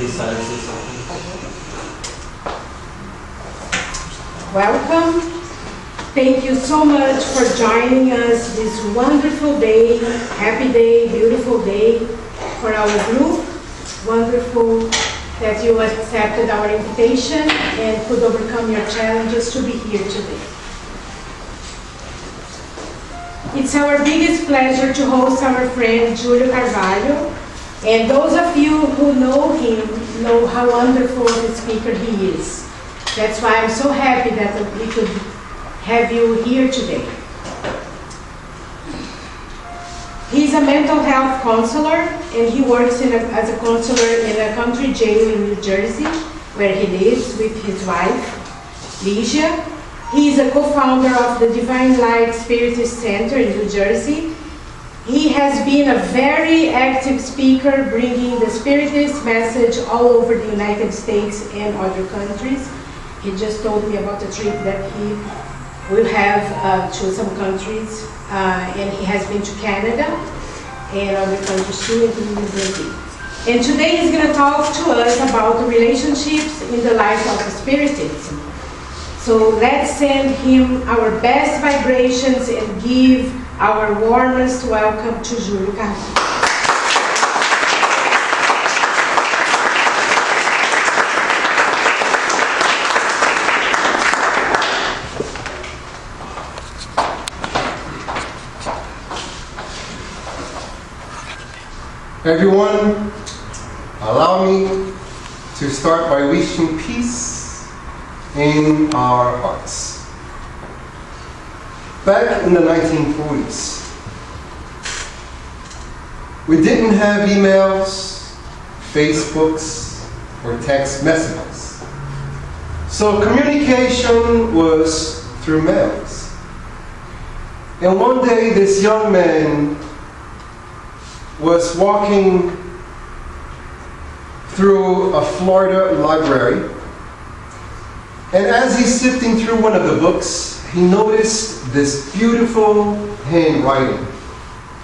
decided to say something. Welcome. Thank you so much for joining us this wonderful day, happy day, beautiful day for our group. Wonderful that you accepted our invitation and could overcome your challenges to be here today. It's our biggest pleasure to host our friend Julio Carvalho, and those of you who know him know how wonderful a speaker he is. That's why I'm so happy that we could have you here today. He's a mental health counselor, and he works as a counselor in a country jail in New Jersey, where he lives with his wife, Ligia. He is a co-founder of the Divine Light Spiritist Center in New Jersey. He has been a very active speaker, bringing the Spiritist message all over the United States and other countries. He just told me about the trip that he will have to some countries, and he has been to Canada and other countries too, including Brazil. And today he's going to talk to us about the relationships in the life of Spiritism. So let's send him our best vibrations and give our warmest welcome to Julio Carvalho. Everyone, allow me to start by wishing peace in our hearts. Back in the 1940s, we didn't have emails, Facebooks, or text messages. So communication was through mails. And one day this young man was walking through a Florida library, and as he's sifting through one of the books, he noticed this beautiful handwriting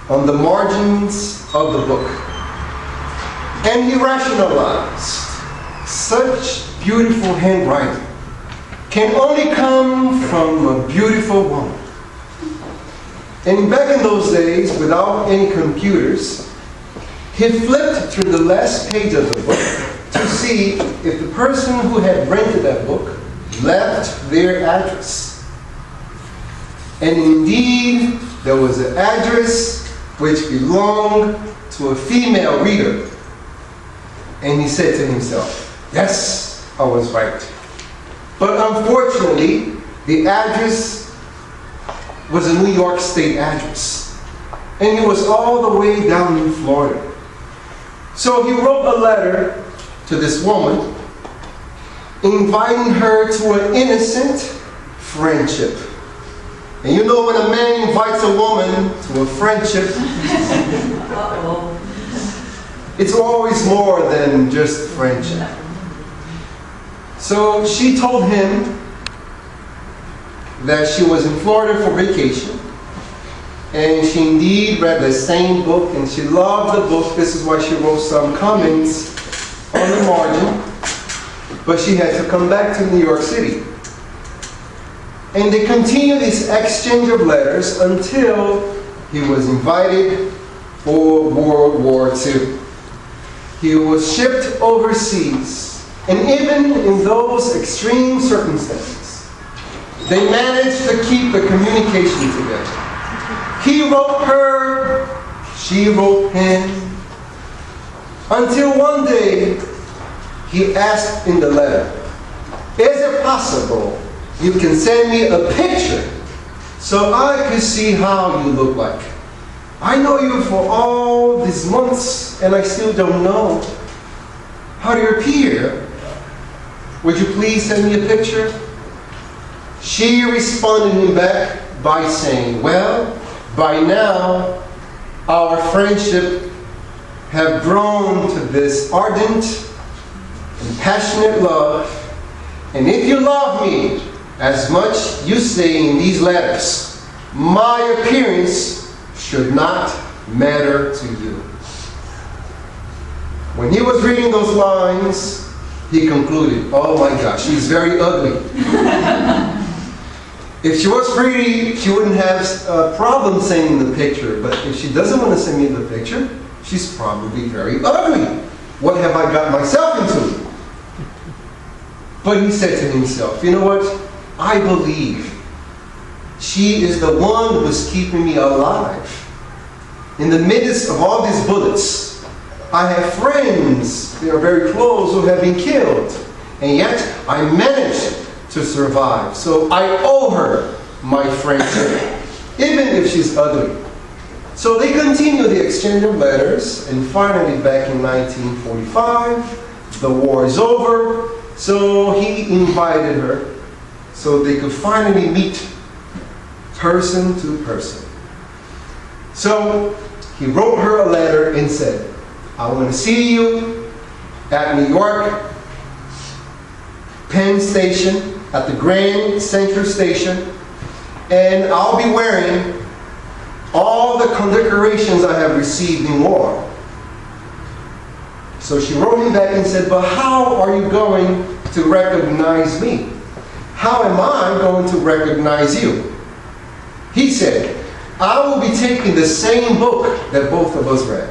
on the margins of the book. And he rationalized, such beautiful handwriting can only come from a beautiful woman. And back in those days, without any computers, he flipped through the last page of the book to see if the person who had rented that book left their address. And indeed, there was an address which belonged to a female reader. And he said to himself, yes, I was right. But unfortunately, the address was a New York State address. And he was all the way down in Florida. So he wrote a letter to this woman, inviting her to an innocent friendship. And you know, when a man invites a woman to a friendship, it's always more than just friendship. So she told him that she was in Florida for vacation, and she indeed read the same book, and she loved the book. This is why she wrote some comments on the margin, but she had to come back to New York City. And they continued this exchange of letters until he was invited for World War II. He was shipped overseas, and even in those extreme circumstances, they managed to keep the communication together. He wrote her, she wrote him, until one day he asked in the letter, is it possible you can send me a picture so I can see how you look like? I know you for all these months and I still don't know how to appear. Would you please send me a picture? She responded him back by saying, well, by now our friendship have grown to this ardent and passionate love, and if you love me as much you say in these letters, my appearance should not matter to you. When he was reading those lines, he concluded, oh my gosh, she's very ugly. If she was pretty, she wouldn't have a problem sending the picture. But if she doesn't want to send me the picture, she's probably very ugly. What have I got myself into? But he said to himself, you know what? I believe she is the one who's keeping me alive. In the midst of all these bullets, I have friends, they are very close, who have been killed. And yet, I managed to survive. So I owe her my friendship, even if she's ugly. So they continue the exchange of letters, and finally back in 1945, the war is over, so he invited her so they could finally meet person to person. So he wrote her a letter and said, I want to see you at New York Penn Station, at the Grand Central Station, and I'll be wearing all the condecorations I have received in war. So she wrote him back and said, but how are you going to recognize me? How am I going to recognize you? He said, I will be taking the same book that both of us read.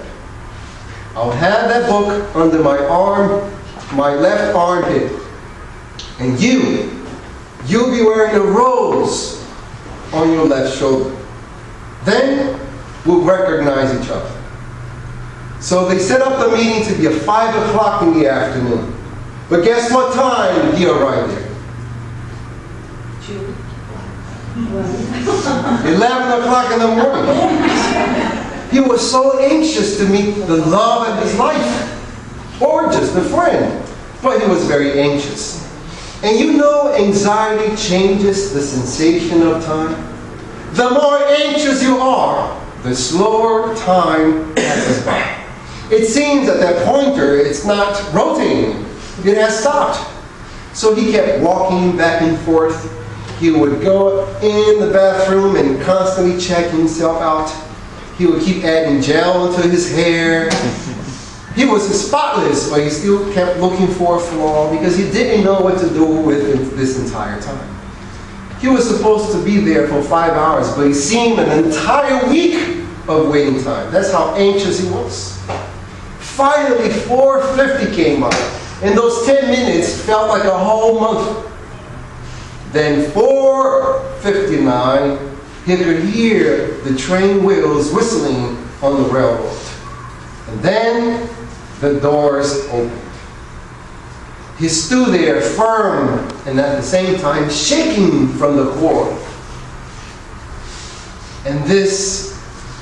I'll have that book under my arm, my left armpit. And you'll be wearing a rose on your left shoulder. Then we'll recognize each other. So they set up the meeting to be at 5 o'clock in the afternoon. But guess what time he arrived there? 11 o'clock in the morning. He was so anxious to meet the love of his life, or just a friend. But he was very anxious. And you know, anxiety changes the sensation of time. The more anxious you are, the slower time passes by. It seems that that pointer, it's not rotating. It has stopped. So he kept walking back and forth. He would go in the bathroom and constantly check himself out. He would keep adding gel into his hair. He was spotless, but he still kept looking for a flaw because he didn't know what to do with it this entire time. He was supposed to be there for 5 hours, but it seemed an entire week of waiting time. That's how anxious he was. Finally, 4:50 came by, and those 10 minutes felt like a whole month. Then 4:59, he could hear the train wheels whistling on the railroad. And then the doors opened. He stood there firm and at the same time shaking from the core. And this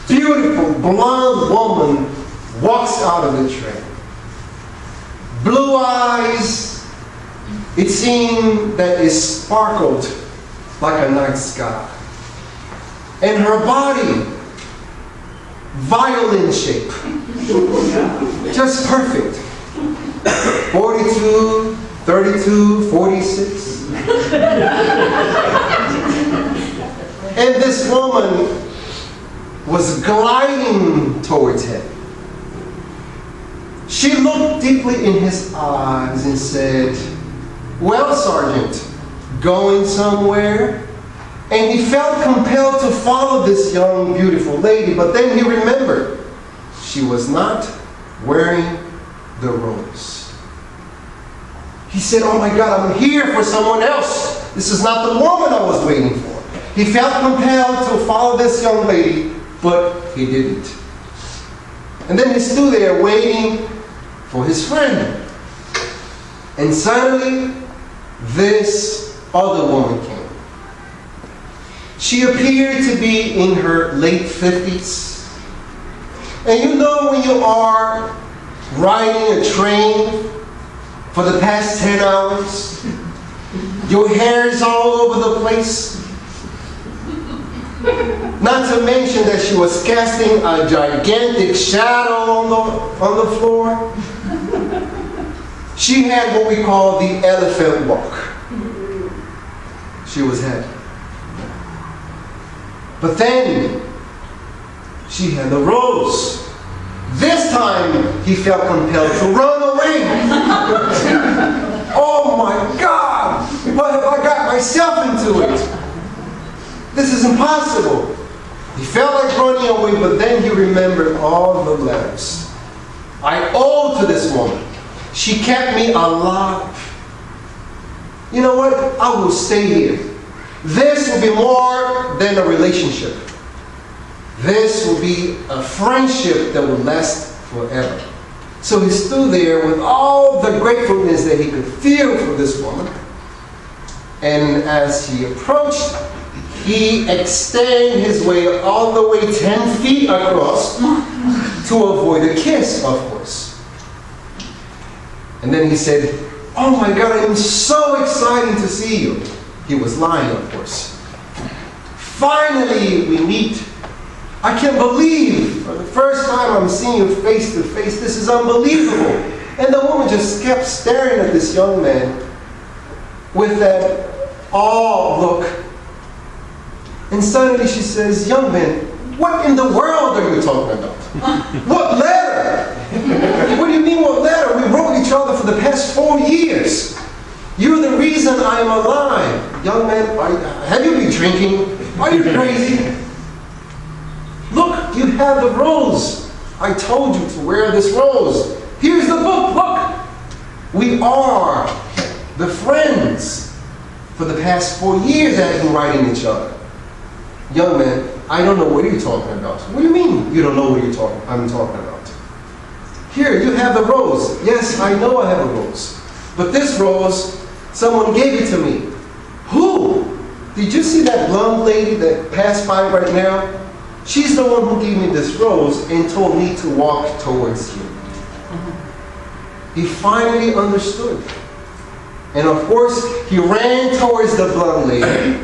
beautiful blonde woman walks out of the train. Blue eyes, it seemed that it sparkled like a night sky. And her body, violin shape, just perfect. 42, 32, 46. And this woman was gliding towards him. She looked deeply in his eyes and said, well, Sergeant, going somewhere? And he felt compelled to follow this young, beautiful lady, but then he remembered she was not wearing the rose. He said, oh my God, I'm here for someone else. This is not the woman I was waiting for. He felt compelled to follow this young lady, but he didn't. And then he stood there waiting for his friend. And suddenly, this other woman came. She appeared to be in her late 50s. And you know when you are riding a train for the past 10 hours, your hair is all over the place. Not to mention that she was casting a gigantic shadow on the floor. She had what we call the elephant walk. She was heavy. But then she had the rose. This time, he felt compelled to run away. Oh my God! What have I got myself into it? This is impossible. He felt like running away, but then he remembered all the letters I owe to this woman. She kept me alive. You know what? I will stay here. This will be more than a relationship. This will be a friendship that will last forever. So he stood there with all the gratefulness that he could feel for this woman. And as he approached, he extended his way all the way 10 feet across to avoid a kiss, of course. And then he said, "Oh my God, I am so excited to see you." He was lying, of course. "Finally, we meet. I can't believe for the first time I'm seeing you face to face. This is unbelievable." And the woman just kept staring at this young man with that awe look. And suddenly she says, "Young man, what in the world are you talking about? What letter? What do you mean what letter? We wrote each other for the past 4 years. You're the reason I'm alive." "Young man, have you been drinking? Are you crazy? Look, you have the rose. I told you to wear this rose. Here's the book, look. We are the friends for the past 4 years that I've been writing each other." "Young man, I don't know what you're talking about." "What do you mean you don't know what I'm talking about?" "Here, you have the rose." "Yes, I know I have a rose. But this rose, someone gave it to me." "Who? Did you see that blonde lady that passed by right now? She's the one who gave me this rose and told me to walk towards you." He finally understood. And of course, he ran towards the blonde lady,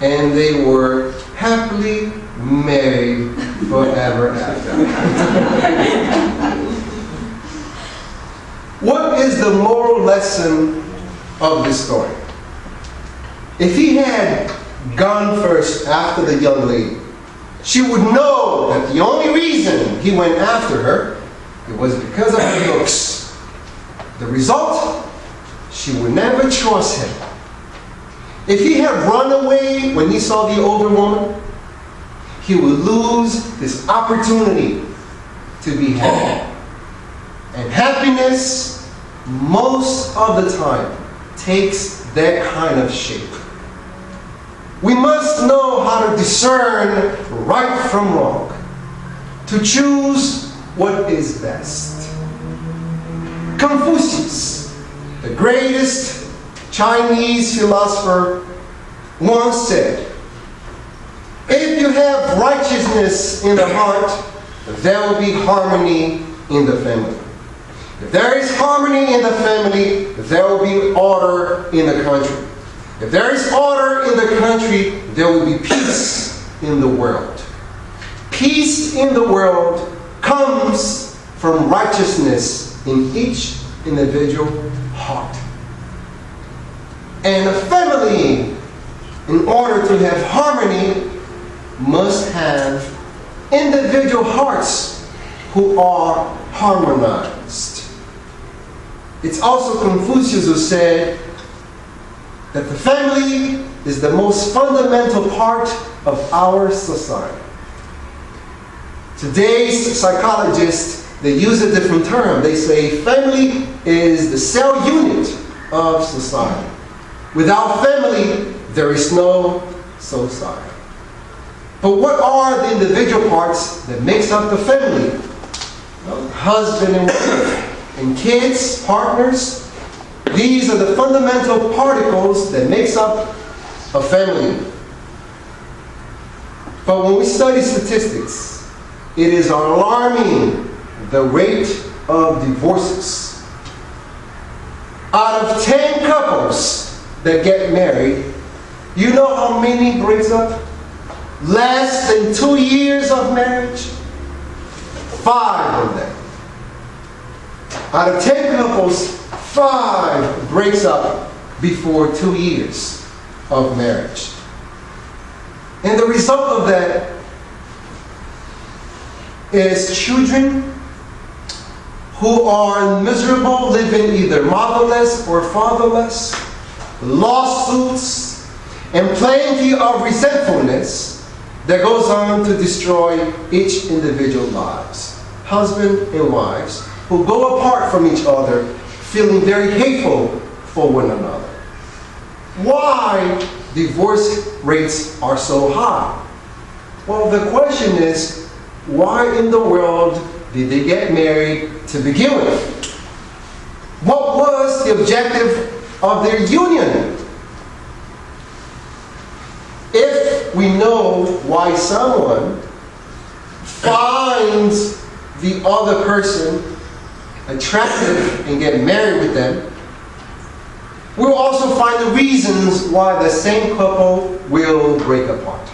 and they were happily married forever after. What is the moral lesson of this story? If he had gone first after the young lady, she would know that the only reason he went after her, it was because of her looks. The result, she would never trust him. If he had run away when he saw the older woman, he would lose this opportunity to be happy. And happiness, most of the time, takes that kind of shape. We must know how to discern right from wrong, to choose what is best. Confucius, the greatest Chinese philosopher, once said, "If you have righteousness in the heart, there will be harmony in the family. If there is harmony in the family, there will be order in the country. If there is order in the country, there will be peace in the world. Peace in the world comes from righteousness in each individual heart." And a family, in order to have harmony, must have individual hearts who are harmonized. It's also Confucius who said that the family is the most fundamental part of our society. Today's psychologists, they use a different term. They say family is the cell unit of society. Without family, there is no society. But what are the individual parts that makes up the family? Well, husband and wife, and kids, partners. These are the fundamental particles that makes up a family. But when we study statistics, it is alarming the rate of divorces. Out of 10 couples that get married, you know how many breaks up? Less than 2 years of marriage? 5 of them. Out of 10 couples, 5 breaks up before 2 years of marriage. And the result of that is children who are miserable, living either motherless or fatherless, lawsuits, and plenty of resentfulness that goes on to destroy each individual's lives. Husband and wives who go apart from each other, feeling very hateful for one another. Why divorce rates are so high? Well, the question is, why in the world did they get married to begin with? What was the objective of their union? If we know why someone finds the other person attractive and get married with them, we'll also find the reasons why the same couple will break apart.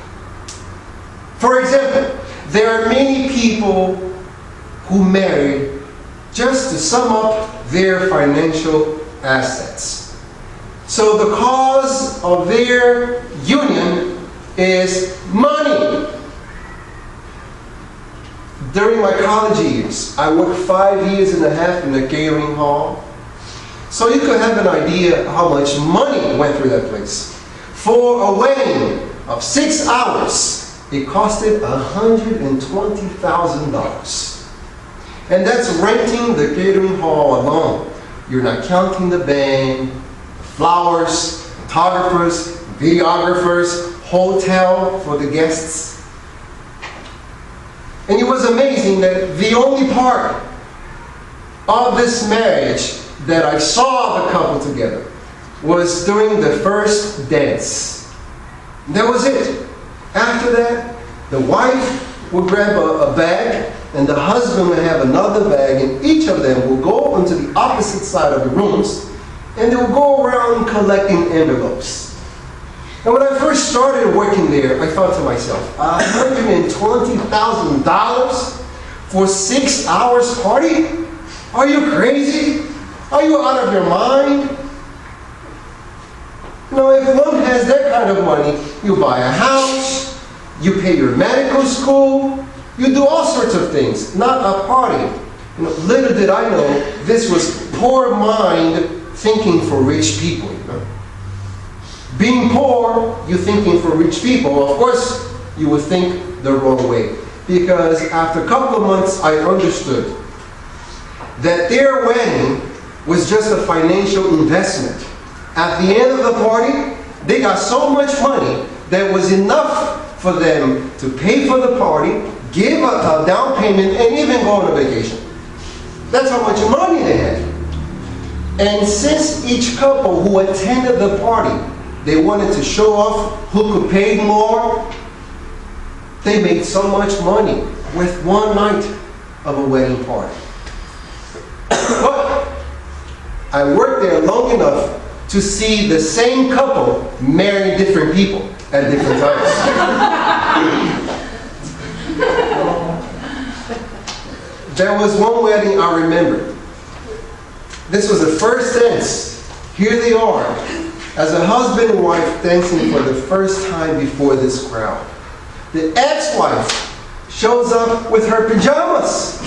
For example, there are many people who marry just to sum up their financial assets. So the cause of their union is money. During my college years, I worked 5.5 years in a catering hall. So you could have an idea how much money went through that place. For a wedding of 6 hours, it costed $120,000. And that's renting the catering hall alone. You're not counting the band, flowers, photographers, videographers, hotel for the guests. And it was amazing that the only part of this marriage that I saw the couple together was during the first dance. That was it. After that, the wife would grab a bag and the husband would have another bag, and each of them will go onto the opposite side of the rooms and they will go around collecting envelopes. And when I first started working there, I thought to myself, $120,000 for 6 hours party? Are you crazy? Are you out of your mind? You know, if one has that kind of money, you buy a house, you pay your medical school, you do all sorts of things, not a party. You know, little did I know, this was poor mind thinking for rich people. You know? Being poor, you're thinking for rich people. Of course, you would think the wrong way. Because after a couple of months, I understood that their wedding was just a financial investment. At the end of the party, they got so much money that was enough for them to pay for the party, give a down payment, and even go on a vacation. That's how much money they had. And since each couple who attended the party, they wanted to show off who could pay more, they made so much money with one night of a wedding party. But I worked there long enough to see the same couple marry different people at different times. There was one wedding I remember. This was the first dance. Here they are, as a husband and wife dancing for the first time before this crowd. The ex-wife shows up with her pajamas,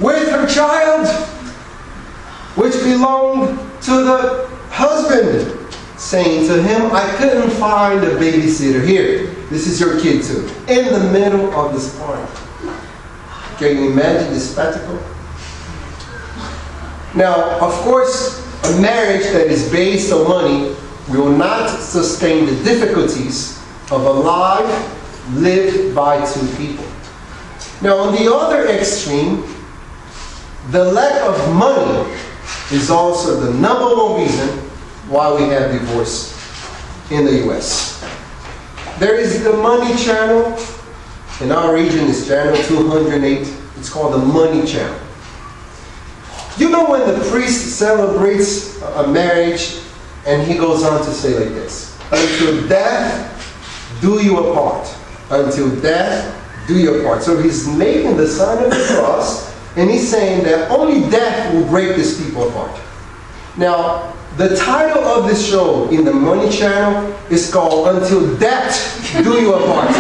with her child, which belonged to the husband, saying to him, I couldn't find a babysitter here. This is your kid too. In the middle of this party. Can you imagine the spectacle? Now, of course, a marriage that is based on money will not sustain the difficulties of a life lived by two people. Now, on the other extreme, the lack of money is also the number one reason why we have divorce in the U.S. There is the money channel. In our region, it's channel 208. It's called the money channel. You know when the priest celebrates a marriage and he goes on to say like this, until death do you apart. Until death do you apart. So he's making the sign of the cross and he's saying that only death will break these people apart. Now, the title of this show in the Money Channel is called Until Death Do You Apart.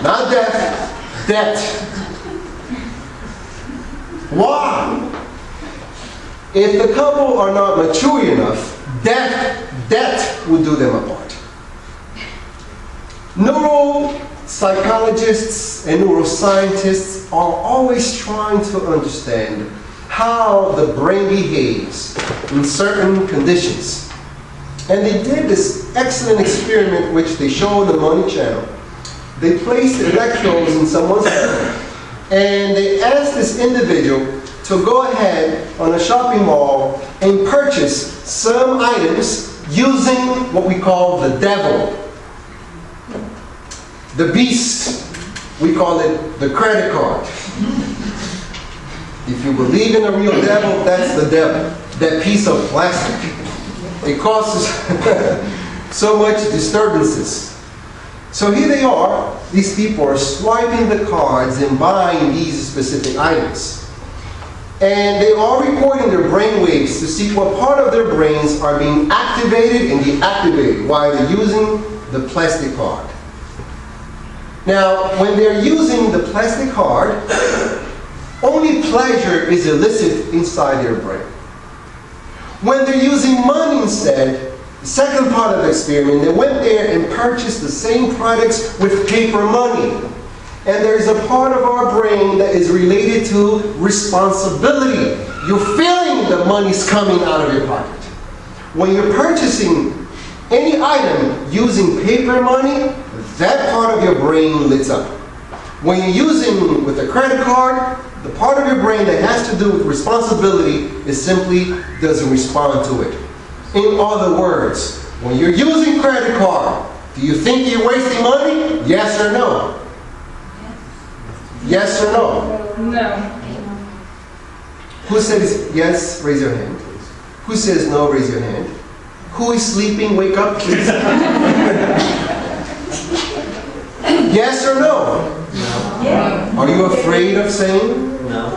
Not death, debt. Why? If the couple are not mature enough, death will do them apart. Neuropsychologists and neuroscientists are always trying to understand how the brain behaves in certain conditions. And they did this excellent experiment which they show on the Money Channel. They placed electrodes in someone's head and they asked this individual to go ahead on a shopping mall and purchase some items using what we call the devil. The beast, we call it the credit card. If you believe in a real devil, that's the devil. That piece of plastic. It causes so much disturbances. So here they are, these people are swiping the cards and buying these specific items. And they are recording their brain waves to see what part of their brains are being activated and deactivated while they're using the plastic card. Now, when they're using the plastic card, only pleasure is elicited inside their brain. When they're using money instead, the second part of the experiment, they went there and purchased the same products with paper money. And there's a part of our brain that is related to responsibility. You're feeling the money's coming out of your pocket. When you're purchasing any item using paper money, that part of your brain lights up. When you're using with a credit card, the part of your brain that has to do with responsibility is simply doesn't respond to it. In other words, when you're using credit card, do you think you're wasting money? Yes or no? Yes or no? No. Who says yes? Raise your hand. Who says no? Raise your hand. Who is sleeping? Wake up, please. Yes or no? Yeah. Are you afraid of saying? No.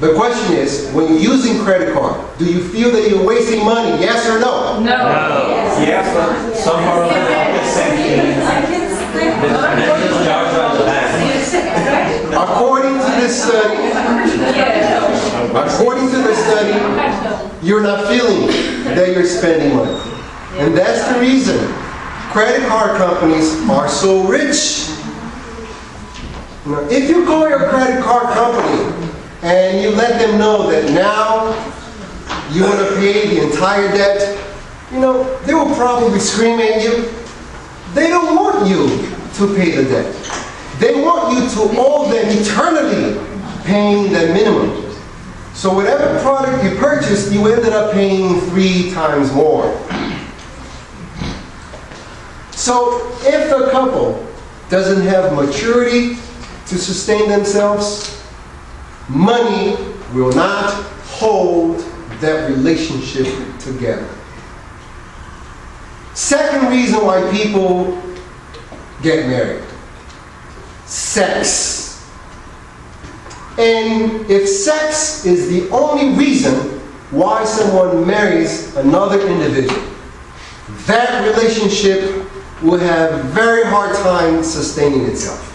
The question is, when you're using credit card, do you feel that you're wasting money? Yes or no? No. Yes, but some are like the same thing. According to this study, you're not feeling that you're spending money. And that's the reason credit card companies are so rich. Now, if you call your credit card company and you let them know that now you want to pay the entire debt, they will probably scream at you. They don't want you to pay the debt. They want you to owe them eternally paying the minimum. So whatever product you purchased, you ended up paying 3 times more. So if the couple doesn't have maturity to sustain themselves, money will not hold that relationship together. Second reason why people get married. Sex. And if sex is the only reason why someone marries another individual, that relationship will have a very hard time sustaining itself.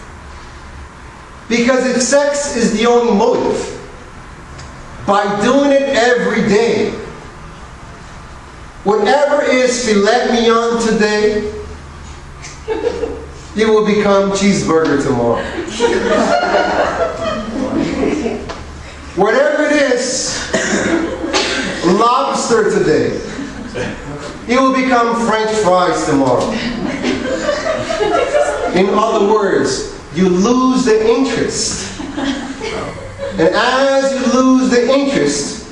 Because if sex is the only motive, by doing it every day, whatever is filet mignon today, it will become cheeseburger tomorrow. Whatever it is, lobster today, it will become French fries tomorrow. In other words, you lose the interest. And as you lose the interest,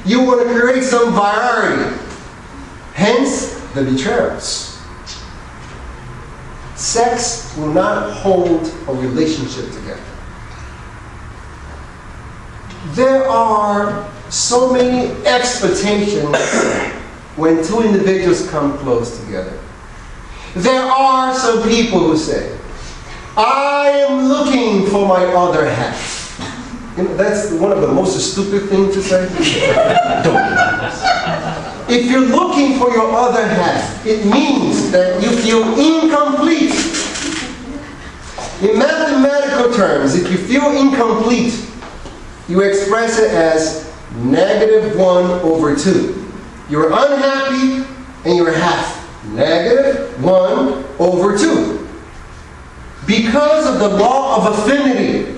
you want to create some variety. Hence, the betrayals. Sex will not hold a relationship together. There are so many expectations when two individuals come close together. There are some people who say, I am looking for my other half. That's one of the most stupid things to say. If you're looking for your other half, it means that you feel incomplete. In mathematical terms, if you feel incomplete, you express it as -1/2. You're unhappy and you're half. -1/2. Because of the law of affinity,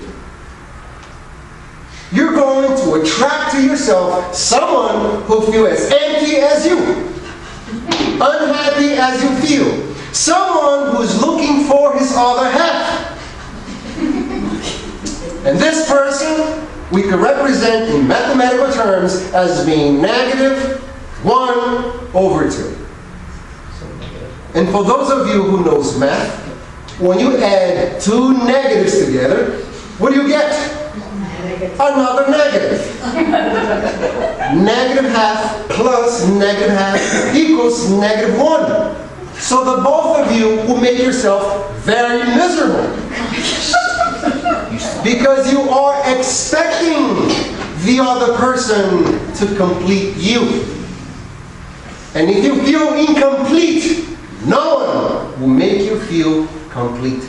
you're going to attract to yourself someone who feels as empty as you, unhappy as you feel, someone who's looking for his other half. And this person we can represent in mathematical terms as being -1/2. And for those of you who knows math, when you add two negatives together, what do you get? Another negative. -1/2 plus -1/2 equals -1. So the both of you will make yourself very miserable. Because you are expecting the other person to complete you. And if you feel incomplete, no one will make you feel complete.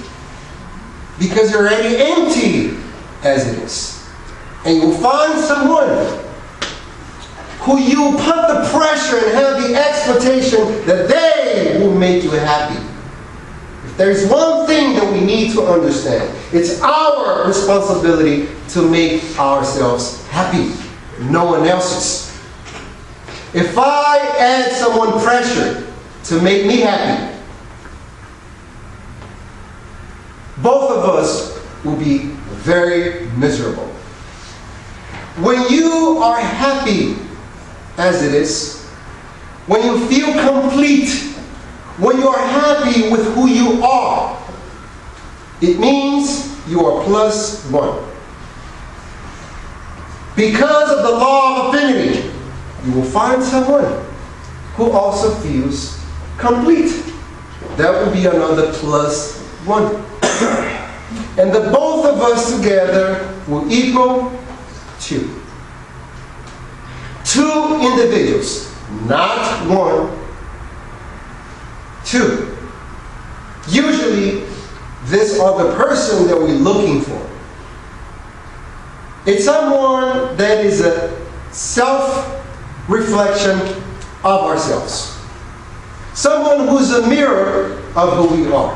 Because you're already empty as it is. And you'll find someone who you put the pressure and have the expectation that they will make you happy. If there's one thing that we need to understand, it's our responsibility to make ourselves happy, no one else's. If I add someone pressure to make me happy, both of us will be very miserable. When you are happy as it is, when you feel complete, when you are happy with who you are, it means you are +1. Because of the law of affinity, you will find someone who also feels complete. That will be another +1. And the both of us together will equal 2. 2 individuals, not 1, 2. Usually, this other person that we're looking for, it's someone that is a self-reflection of ourselves. Someone who's a mirror of who we are.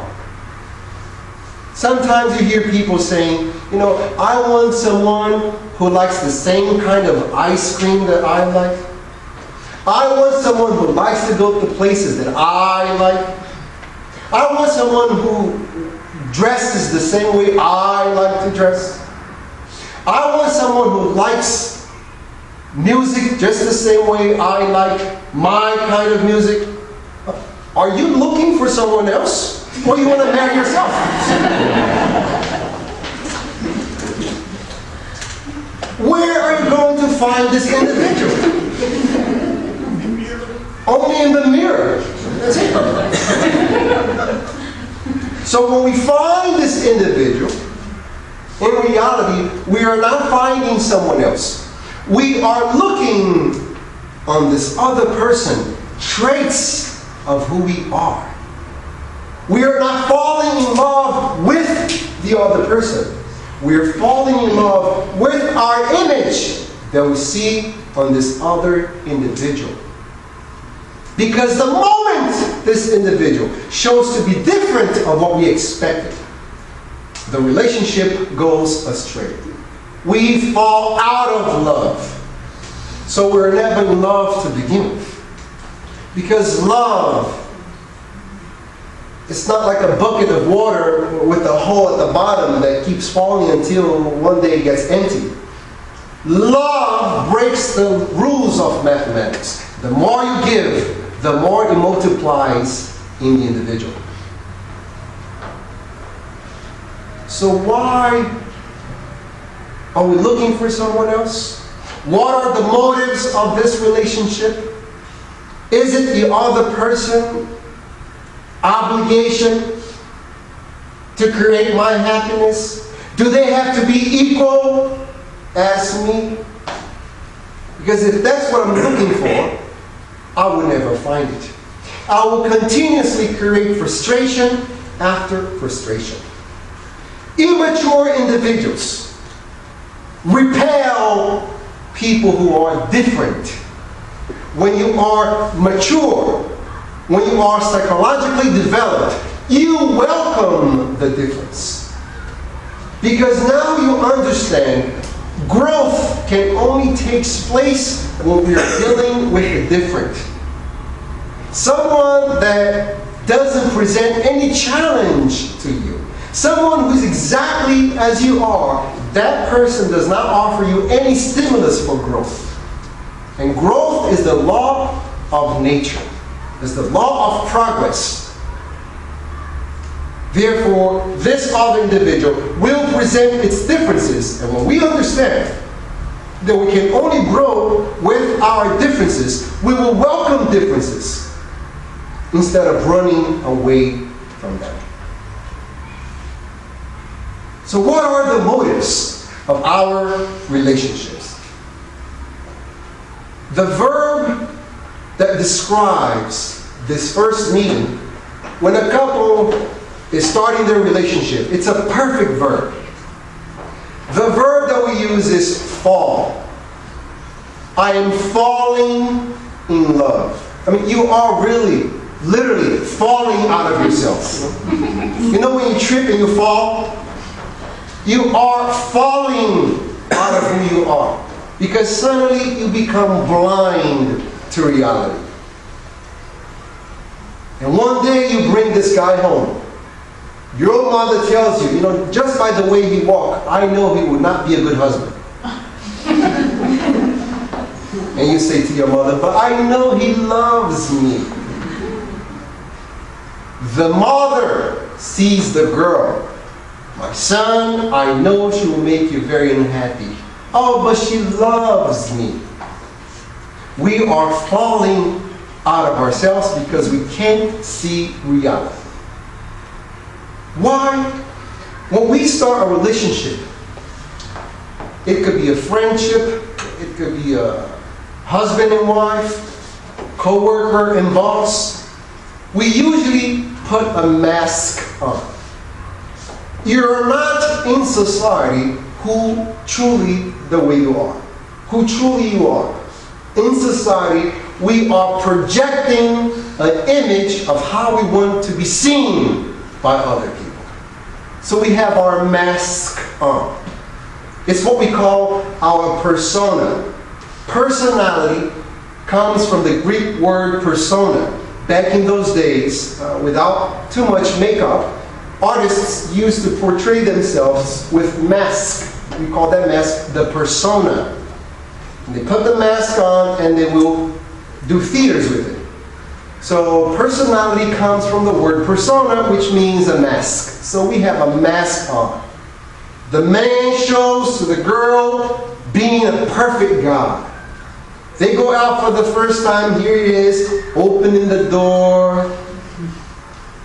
Sometimes you hear people saying, I want someone who likes the same kind of ice cream that I like. I want someone who likes to go to places that I like. I want someone who dresses the same way I like to dress. I want someone who likes music just the same way I like my kind of music. Are you looking for someone else? Or you want to marry yourself? Where are you going to find this individual? Only in the mirror. That's it. So when we find this individual, in reality, we are not finding someone else. We are looking on this other person, traits of who we are. We are not falling in love with the other person. We are falling in love with our image that we see on this other individual. Because the moment this individual shows to be different of what we expected, the relationship goes astray. We fall out of love. So we're never in love to begin with. Because love, it's not like a bucket of water with a hole at the bottom that keeps falling until one day it gets empty. Love breaks the rules of mathematics. The more you give, the more it multiplies in the individual. So why are we looking for someone else? What are the motives of this relationship? Is it the other person obligation to create my happiness? Do they have to be equal as me? Because if that's what I'm looking for, I will never find it. I will continuously create frustration after frustration. Immature individuals repel people who are different. When you are mature, when you are psychologically developed, you welcome the difference. Because now you understand growth can only take place when we are dealing with the different. Someone that doesn't present any challenge to you, someone who's exactly as you are, that person does not offer you any stimulus for growth. And growth is the law of nature. It's the law of progress. Therefore, this other individual will present its differences. And when we understand that we can only grow with our differences, we will welcome differences instead of running away from them. So what are the motives of our relationships? The verb that describes this first meeting, when a couple is starting their relationship, it's a perfect verb. The verb that we use is fall. I am falling in love. I mean, you are really, literally falling out of yourself. You know when you trip and you fall? You are falling out of who you are. Because suddenly you become blind to reality. And one day you bring this guy home. Your mother tells you, just by the way he walks, I know he would not be a good husband. And you say to your mother, but I know he loves me. The mother sees the girl. My son, I know she will make you very unhappy. Oh, but she loves me. We are falling out of ourselves because we can't see reality. Why? When we start a relationship, it could be a friendship, it could be a husband and wife, co-worker and boss. We usually put a mask on. You're not in society who truly the way you are, who truly you are. In society, we are projecting an image of how we want to be seen by other people. So we have our mask on. It's what we call our persona. Personality comes from the Greek word persona. Back in those days, without too much makeup, artists used to portray themselves with masks. We call that mask the persona. And they put the mask on and they will do theaters with it. So personality comes from the word persona, which means a mask. So we have a mask on. The man shows to the girl being a perfect guy. They go out for the first time, here he is, opening the door,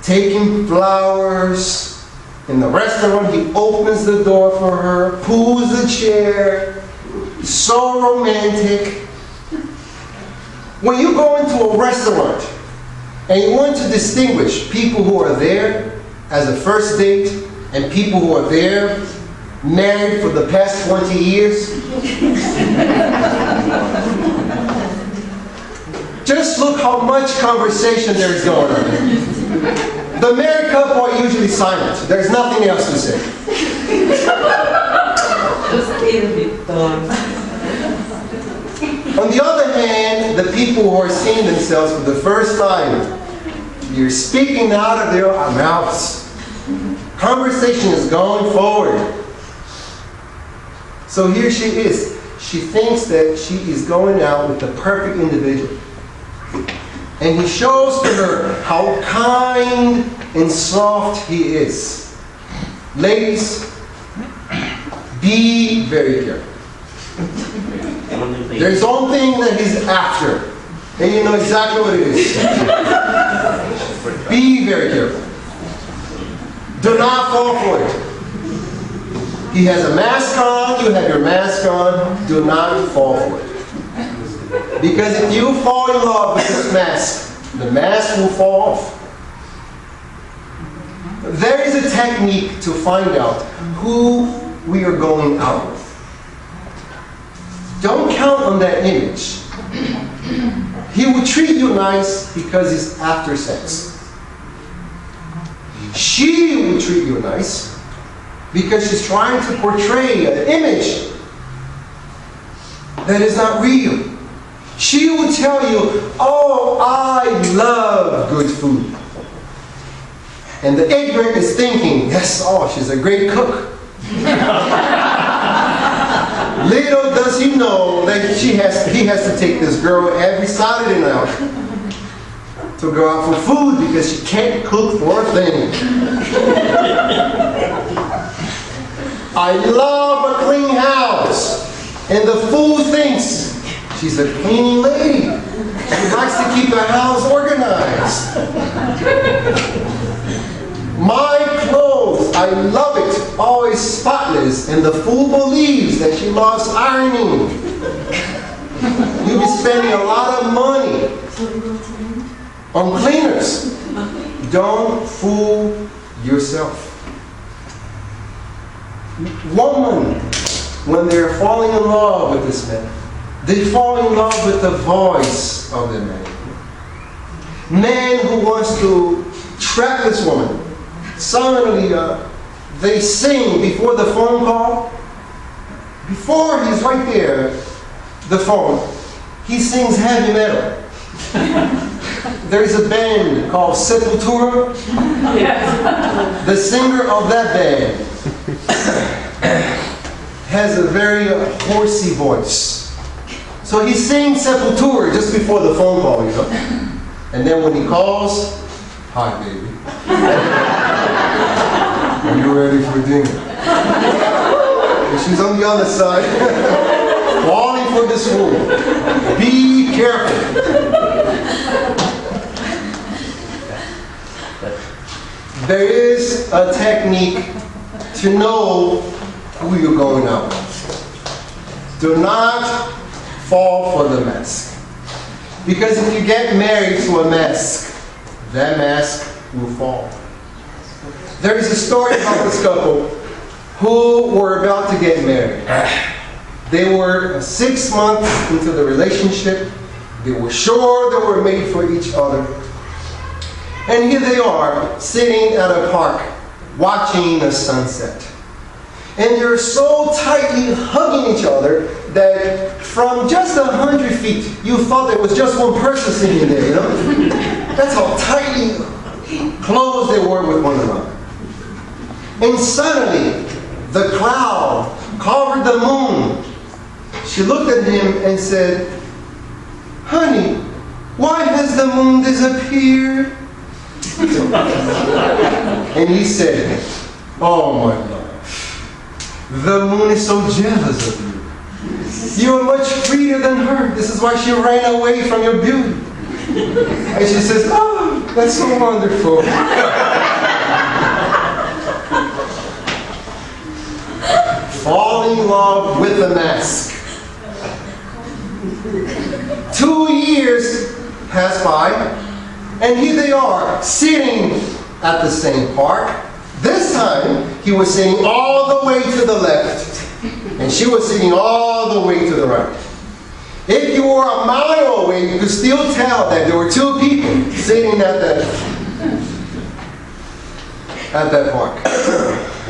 taking flowers. In the restaurant, he opens the door for her, pulls a chair, so romantic. When you go into a restaurant and you want to distinguish people who are there as a first date and people who are there married for the past 20 years, just look how much conversation there is going on. The married couple are usually silent. There's nothing else to say. On the other hand, the people who are seeing themselves for the first time, you're speaking out of their mouths. Conversation is going forward. So here she is. She thinks that she is going out with the perfect individual. And he shows to her how kind and soft he is. Ladies, be very careful. There's one thing that he's after, and you know exactly what it is. Be very careful. Do not fall for it. He has a mask on, you have your mask on. Do not fall for it. Because if you fall in love with this mask, the mask will fall off. There is a technique to find out who we are going out with. Don't count on that image. He will treat you nice because he's after sex. She will treat you nice because she's trying to portray an image that is not real. She will tell you, oh, I love good food. And the ignorant is thinking, yes, oh, she's a great cook. Little does he know that he has to take this girl every Saturday night to go out for food because she can't cook for a thing. I love a clean house. And the fool thinks she's a cleaning lady. She likes to keep the house organized. My clothes, I love it, always spotless. And the fool believes that she loves ironing. You'll be spending a lot of money on cleaners. Don't fool yourself. Woman, when they're falling in love with this man, they fall in love with the voice of the man. Man who wants to trap this woman, suddenly they sing before the phone call. Before he's right there, the phone, he sings heavy metal. There is a band called Sepultura. The singer of that band has a very horsey voice. So he sings Sepultura just before the phone call, you know. And then when he calls, hi baby. Are you ready for dinner? And she's on the other side, falling for this fool. Be careful. There is a technique to know who you're going out with. Do not fall for the mask. Because if you get married to a mask, that mask will fall. There is a story about this couple who were about to get married. They were 6 months into the relationship. They were sure they were made for each other. And here they are, sitting at a park, watching the sunset. And they're so tightly hugging each other that from just 100 feet, you thought there was just one person sitting there, you know? That's how tightly close they were with one another. And suddenly, the cloud covered the moon. She looked at him and said, honey, why has the moon disappeared? And he said, oh my God. The moon is so jealous of you. You are much prettier than her. This is why she ran away from your beauty. And she says, oh, that's so wonderful. Falling in love with the mask. 2 years pass by, and here they are, sitting at the same park. This time, he was sitting all the way to the left, and she was sitting all the way to the right. If you were a mile away, you could still tell that there were 2 people sitting at that park.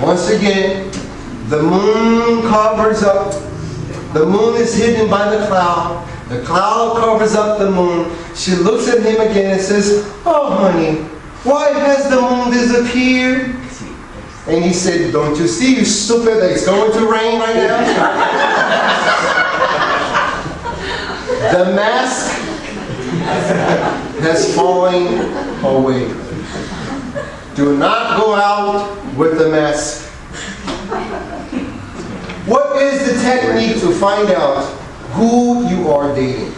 Once again, the moon covers up. The moon is hidden by the cloud. The cloud covers up the moon. She looks at him again and says, oh, honey, why has the moon disappeared? And he said, don't you see, you stupid, that it's going to rain right now? The mask has fallen away. Do not go out with the mask. What is the technique to find out who you are dating?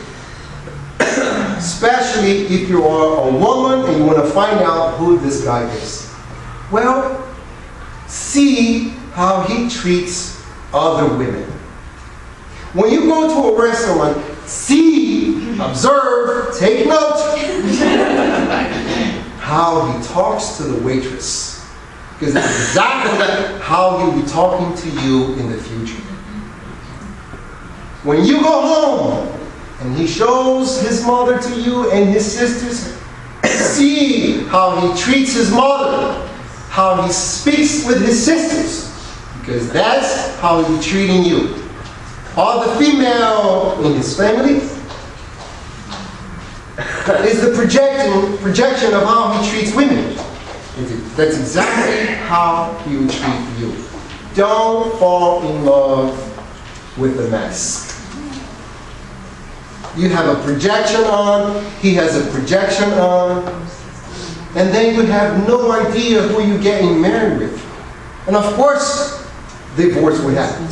Especially if you are a woman and you want to find out who this guy is. Well, see how he treats other women. When you go to a restaurant, see, observe, take note how he talks to the waitress. Because it's exactly how he'll be talking to you in the future. When you go home and he shows his mother to you and his sisters, see how he treats his mother, how he speaks with his sisters, because that's how he's treating you. Or the female in his family is the projection of how he treats women. That's exactly how he will treat you. Don't fall in love with the mask. You have a projection on, he has a projection on, and then you have no idea who you're getting married with. And of course, divorce will happen.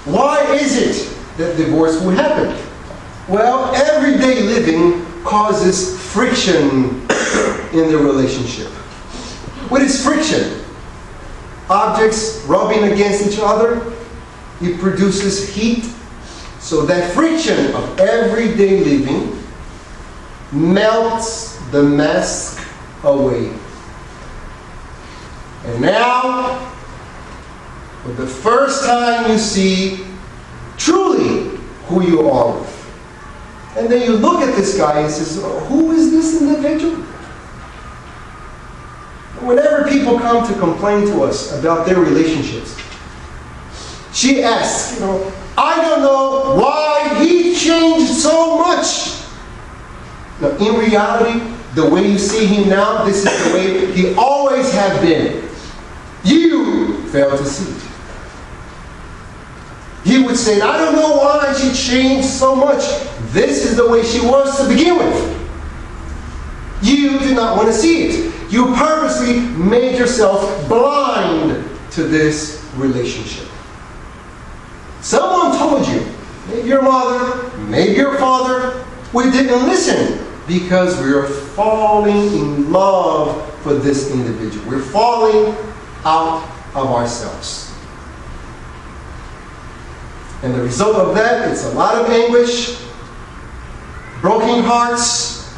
Why is it that divorce will happen? Well, everyday living causes friction in the relationship. What is friction? Objects rubbing against each other. It produces heat. So that friction of everyday living melts the mask away. And now, for the first time, you see truly who you are with. And then you look at this guy and says, who is this individual? Whenever people come to complain to us about their relationships, she asks, I don't know why he changed so much. Now, in reality, the way you see him now, this is the way he always have been. You fail to see it. He would say, I don't know why she changed so much. This is the way she was to begin with. You do not want to see it. You purposely made yourself blind to this relationship. Someone told you, maybe your mother, maybe your father, we didn't listen because we are falling in love for this individual. We're falling out of ourselves. And the result of that, it's a lot of anguish, broken hearts,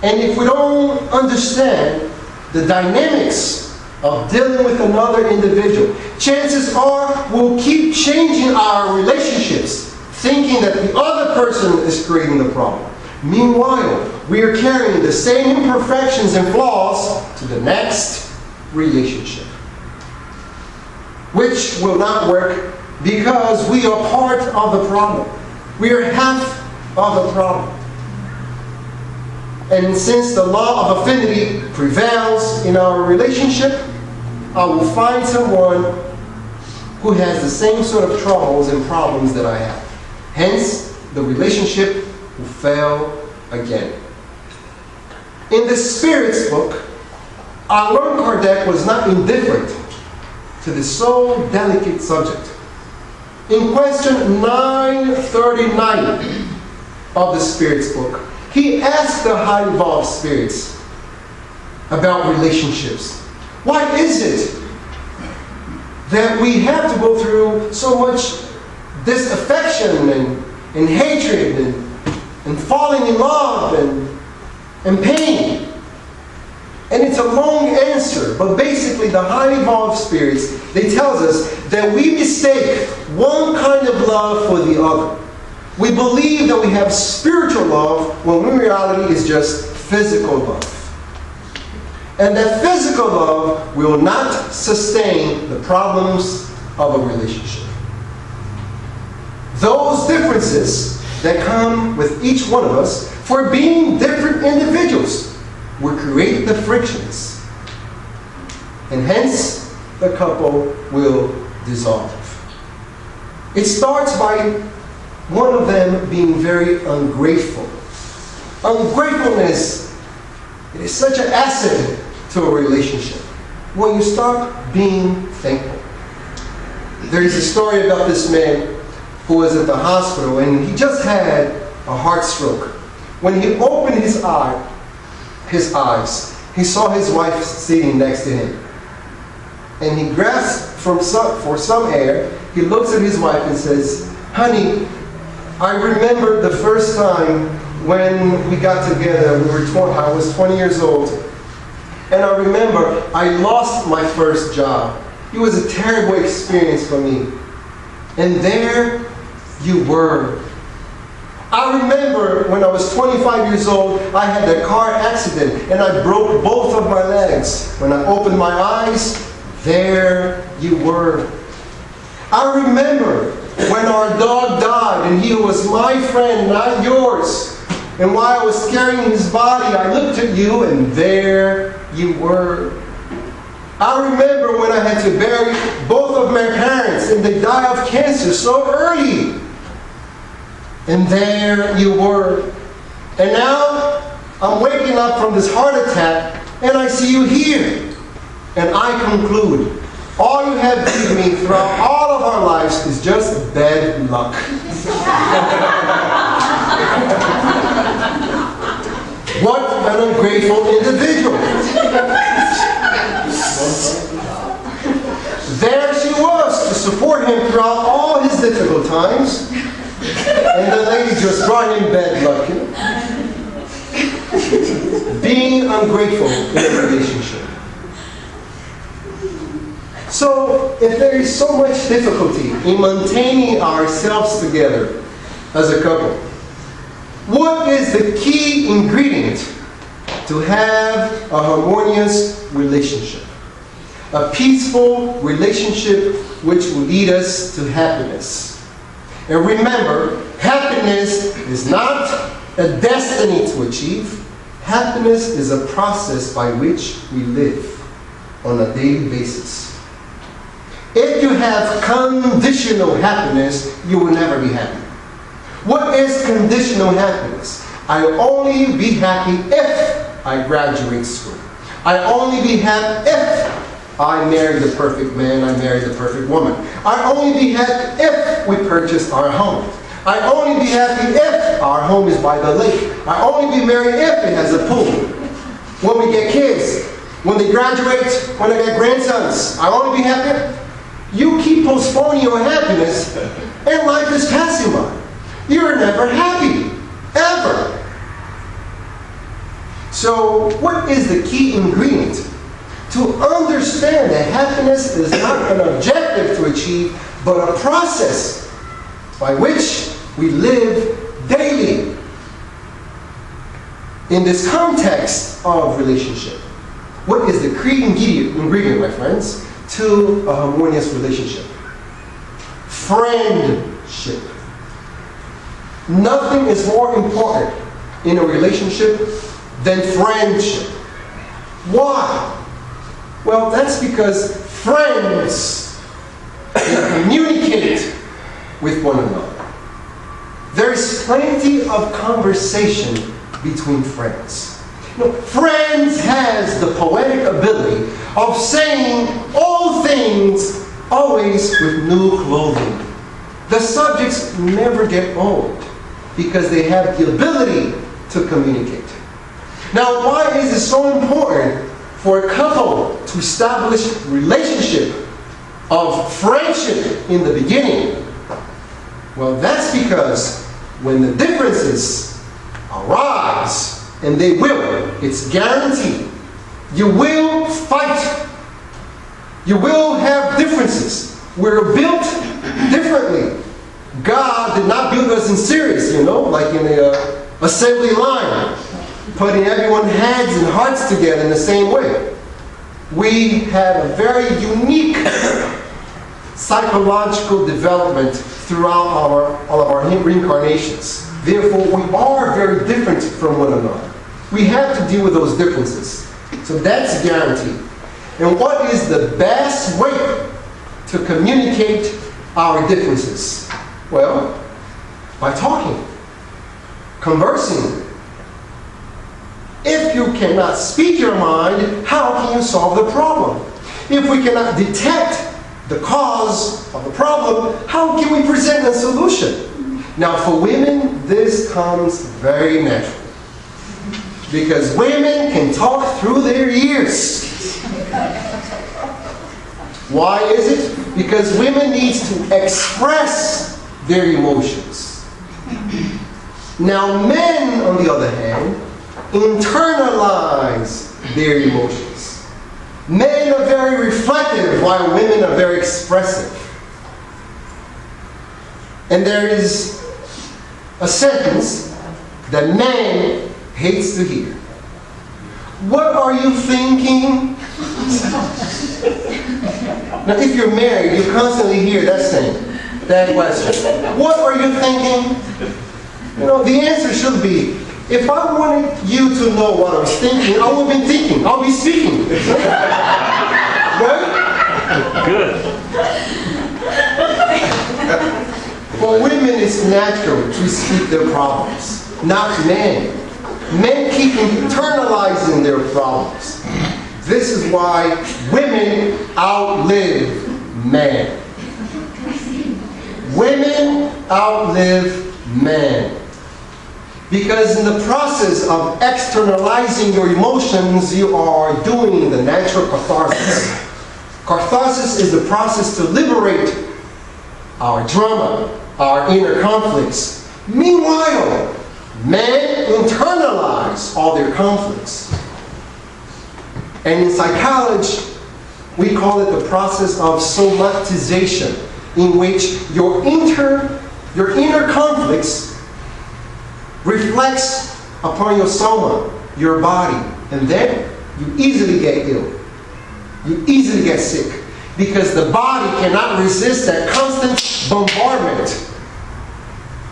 and if we don't understand the dynamics of dealing with another individual, chances are we'll keep changing our relationships, thinking that the other person is creating the problem. Meanwhile, we are carrying the same imperfections and flaws to the next relationship, which will not work because we are part of the problem. We are half of the problem. And since the law of affinity prevails in our relationship, I will find someone who has the same sort of troubles and problems that I have. Hence, the relationship will fail again. In the Spiritist book, I learned Kardec was not indifferent to this so delicate subject. In question 939 of the Spiritist book, he asked the highly evolved spirits about relationships. Why is it that we have to go through so much disaffection and hatred and falling in love and pain? And it's a long answer, but basically the highly evolved spirits, they tell us that we mistake one kind of love for the other. We believe that we have spiritual love when in reality it's just physical love. And that physical love will not sustain the problems of a relationship. Those differences that come with each one of us for being different individuals will create the frictions. And hence, the couple will dissolve. It starts by one of them being very ungrateful. Ungratefulness, it is such an asset to a relationship when you start being thankful. There is a story about this man who was at the hospital and he just had a heart stroke. When he opened his eyes, he saw his wife sitting next to him. And he grasps for some air. He looks at his wife and says, "Honey, I remember the first time when we got together. I was 20 years old. And I remember I lost my first job. It was a terrible experience for me. And there you were. I remember when I was 25 years old, I had a car accident and I broke both of my legs. When I opened my eyes, there you were. I remember when our dog died and he was my friend, not yours. And while I was carrying his body, I looked at you and there you were. I remember when I had to bury both of my parents and they died of cancer so early. And there you were. And now I'm waking up from this heart attack and I see you here. And I conclude, all you have given me throughout all of our lives is just bad luck. What an ungrateful individual. There she was to support him throughout all his difficult times. And the lady just brought him bad luck. You know? Being ungrateful in a relationship. So, if there is so much difficulty in maintaining ourselves together as a couple, what is the key ingredient to have a harmonious relationship? A peaceful relationship which will lead us to happiness. And remember, happiness is not a destiny to achieve. Happiness is a process by which we live on a daily basis. If you have conditional happiness, you will never be happy. What is conditional happiness? I'll only be happy if I graduate school. I'll only be happy if I marry the perfect man, I marry the perfect woman. I'll only be happy if we purchase our home. I'll only be happy if our home is by the lake. I'll only be married if it has a pool. When we get kids, when they graduate, when I get grandsons, I'll only be happy. You keep postponing your happiness and life is passing by. You're never happy, ever. So, what is the key ingredient? To understand that happiness is not an objective to achieve, but a process by which we live daily. In this context of relationship, what is the key ingredient, my friends, to a harmonious relationship? Friendship. Nothing is more important in a relationship than friendship. Why? Well, that's because friends communicate with one another. There is plenty of conversation between friends. You know, friends has the poetic ability of saying all things always with new clothing. The subjects never get old because they have the ability to communicate. Now, why is it so important for a couple to establish a relationship of friendship in the beginning? Well, that's because when the differences arise, and they will, it's guaranteed, you will fight. You will have differences. We're built differently. God did not build us in series, like in an assembly line, putting everyone's heads and hearts together in the same way. We have a very unique psychological development throughout all of our reincarnations. Therefore, we are very different from one another. We have to deal with those differences. So that's guaranteed. And what is the best way to communicate our differences? Well, by talking, conversing. If you cannot speak your mind, how can you solve the problem? If we cannot detect the cause of the problem, how can we present a solution? Now, for women, this comes very naturally. Because women can talk through their ears. Why is it? Because women need to express their emotions. Now, men, on the other hand, internalize their emotions. Men are very reflective, while women are very expressive. And there is a sentence that man hates to hear. What are you thinking? Now, if you're married, you constantly hear that question. What are you thinking? You know, the answer should be, if I wanted you to know what I was thinking, I would have been thinking. I'll be speaking. Right? Good. For women, it's natural to speak their problems, not men. Men keep internalizing their problems. This is why women outlive men. Women outlive men. Because in the process of externalizing your emotions, you are doing the natural catharsis. Catharsis is the process to liberate our drama, our inner conflicts. Meanwhile, men internalize all their conflicts. And in psychology, we call it the process of somatization, in which your inner conflicts reflects upon your soma, your body, and then you easily get ill. You easily get sick because the body cannot resist that constant bombardment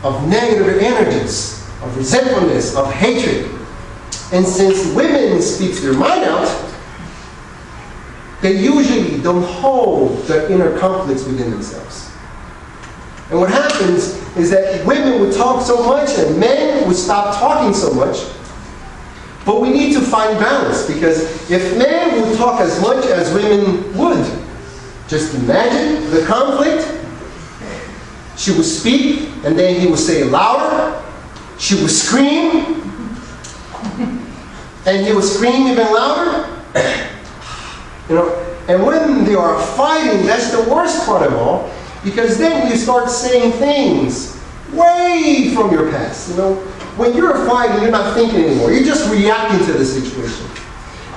of negative energies, of resentfulness, of hatred. And since women speak their mind out, they usually don't hold their inner conflicts within themselves. And what happens is that women would talk so much and men would stop talking so much. But we need to find balance, because if men would talk as much as women would, just imagine the conflict. She would speak, and then he would say it louder. She would scream, and he would scream even louder. You know, and when they are fighting, that's the worst part of all, because then you start saying things way from your past. You know, when you're fighting, you're not thinking anymore. You're just reacting to the situation.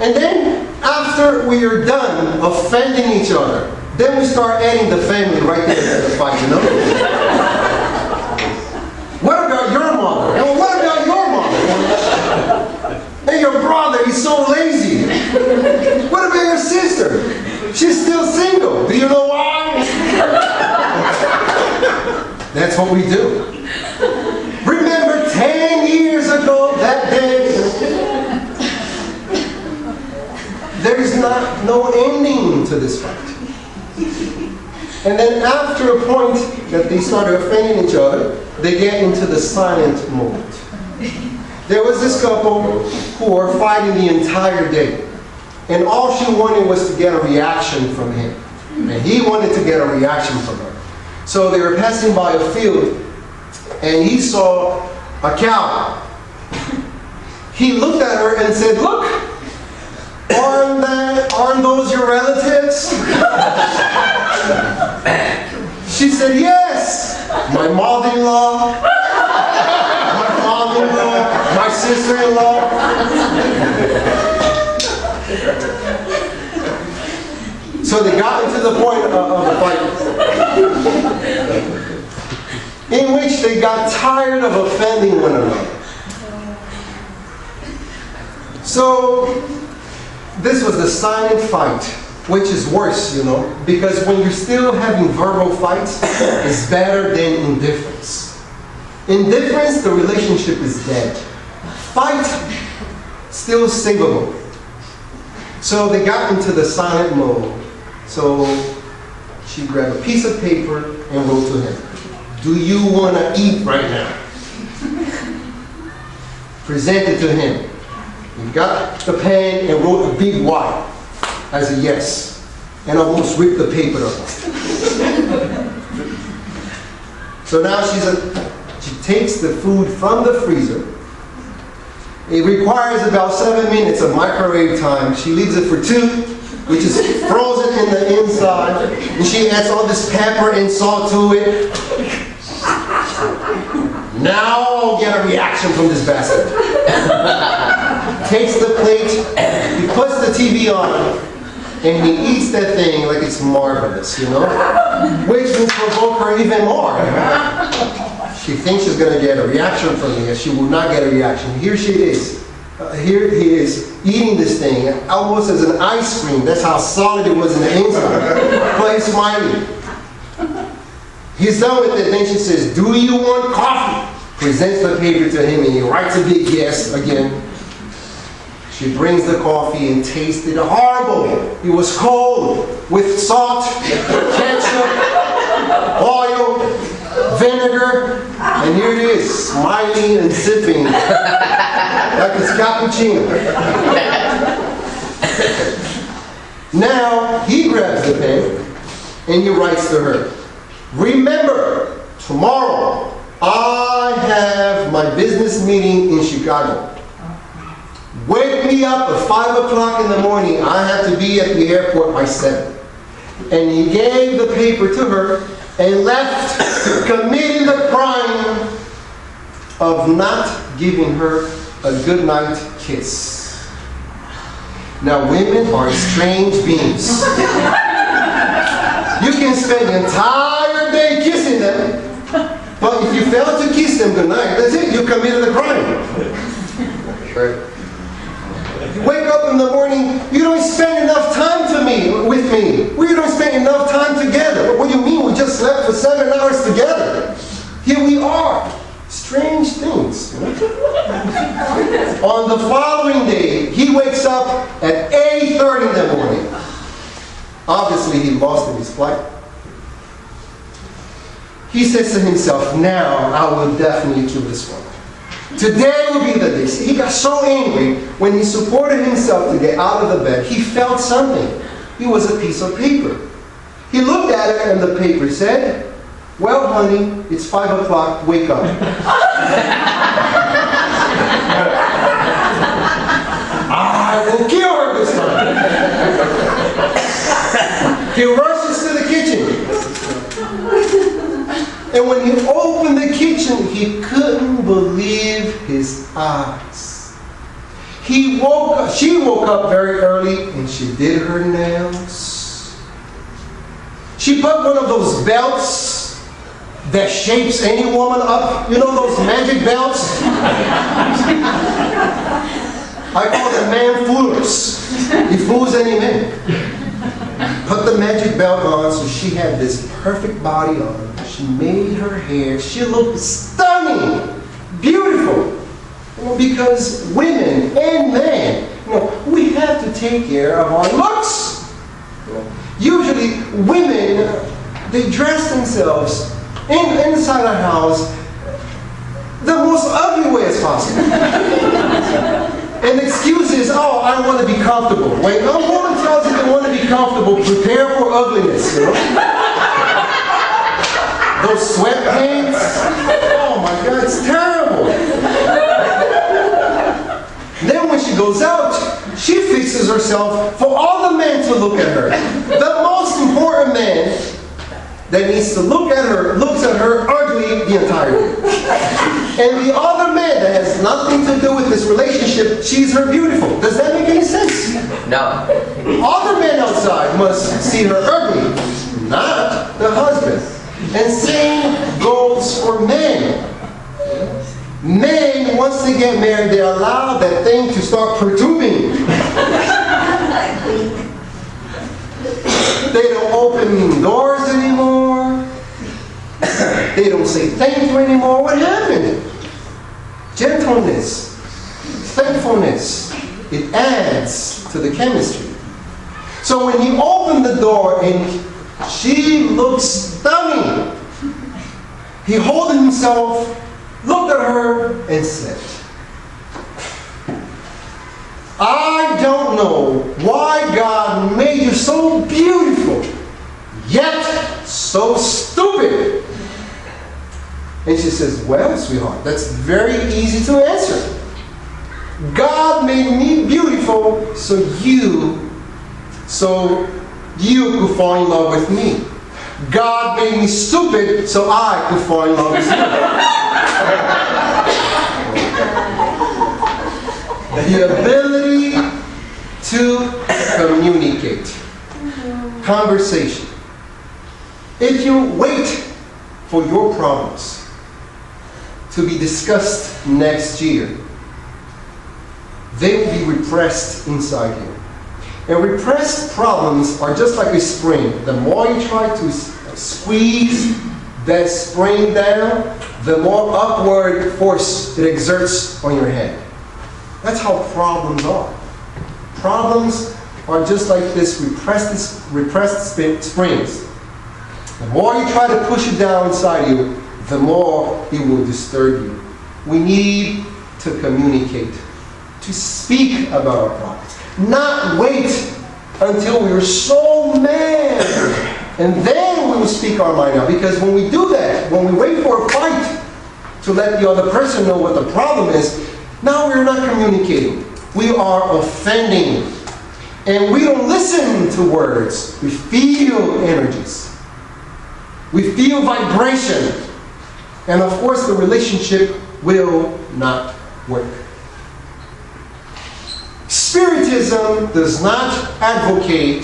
And then after we are done offending each other, then we start adding the family right there to the fight. You know. What about your mother? And what about your mother? And your brother, he's so lazy. What about your sister? She's still single. Do you know why? That's what we do. Remember 10 years ago, that day? There is no ending to this fight. And then after a point that they started offending each other, they get into the silent mode. There was this couple who were fighting the entire day. And all she wanted was to get a reaction from him. And he wanted to get a reaction from her. So they were passing by a field, and he saw a cow. He looked at her and said, "Look, aren't those your relatives?" She said, "Yes, my mother-in-law, my father-in-law, my sister-in-law." So they got into the point of the fight, in which they got tired of offending one another. So this was the silent fight, which is worse, you know, because when you're still having verbal fights, it's better than indifference. Indifference, the relationship is dead. Fight, still savable. So they got into the silent mode. So she grabbed a piece of paper and wrote to him, "Do you want to eat right now?" Presented to him. He got the pen and wrote a big Y as a yes, and almost ripped the paper up. So now she takes the food from the freezer. It requires about 7 minutes of microwave time. She leaves it for 2, which is frozen in the inside. And she adds all this pepper and salt to it. Now I'll get a reaction from this bastard. Takes the plate, he puts the TV on, And he eats that thing like it's marvelous, you know? Which will provoke her even more. She thinks she's going to get a reaction from me, and she will not get a reaction. Here she is. Here he is eating this thing almost as an ice cream. That's how solid it was in the inside. But he's smiling. He's done with it. Then she says, "Do you want coffee?" Presents the paper to him, and he writes a big yes again. She brings the coffee and tastes it. Horrible. It was cold with salt, ketchup, oil, vinegar, and here it is, smiling and sipping like it's cappuccino. Now he grabs the pen and he writes to her, "Remember, tomorrow I have my business meeting in Chicago. Wake me up at 5 o'clock in the morning. I have to be at the airport by 7. And he gave the paper to her and left, committing the crime of not giving her a goodnight kiss. Now, women are strange beings. You can spend the entire day kissing them, but if you fail to kiss them goodnight, that's it, you committed a crime. Right? You wake up in the morning, you don't spend enough time with me. We don't spend enough time together. What do you mean? We just slept for 7 hours together. Here we are. Strange things. You know? On the following day, he wakes up at 8:30 in the morning. Obviously, he lost in his flight. He says to himself, "Now I will definitely kill this one. Today will be the day." He got so angry when he supported himself to get out of the bed. He felt something. It was a piece of paper. He looked at it and the paper said, "Well, honey, it's 5 o'clock. Wake up." I will kill her this time. He rushes to the kitchen. And when he opened the kitchen, he couldn't believe his eyes. She woke up very early and she did her nails. She put one of those belts that shapes any woman up. You know those magic belts? I call them man foolers. He fools any man. Put the magic belt on, so she had this perfect body on. She made her hair. She looked stunning, beautiful. You know, because women and men, we have to take care of our looks. Usually, women, they dress themselves inside a house the most ugly way as possible. And the excuse is, "Oh, I want to be comfortable." When a woman tells you they want to be comfortable, prepare for ugliness. You know? Those sweatpants. Oh my God, it's terrible. Then when she goes out, she fixes herself for all the men to look at her. The most important man that needs to look at her looks at her ugly the entire day. And the other man that has nothing to do with this relationship, sees her beautiful. Does that make any sense? No. Other men outside must see her ugly, not the husband. And same goes for men. Men, once they get married, they allow that thing to start protruding. They don't open doors anymore. They don't say thank you anymore. What happened? Gentleness, thankfulness, it adds to the chemistry. So when he opened the door and she looks stunning, he held himself, looked at her, and said, "I don't know why God made you so beautiful, yet so stupid." And she says, "Well, sweetheart, that's very easy to answer. God made me beautiful so you could fall in love with me. God made me stupid so I could fall in love with you." The ability to communicate. conversation. If you wait for your problems to be discussed next year, they will be repressed inside you. And repressed problems are just like a spring. The more you try to squeeze that spring down, the more upward force it exerts on your head. That's how problems are. Problems are just like this repressed springs. The more you try to push it down inside you, the more it will disturb you. We need to communicate, to speak about our problems. Not wait until we are so mad, and then we will speak our mind out. Because when we do that, when we wait for a fight to let the other person know what the problem is, now we're not communicating. We are offending. And we don't listen to words. We feel energies. We feel vibration. And of course, the relationship will not work. Spiritism does not advocate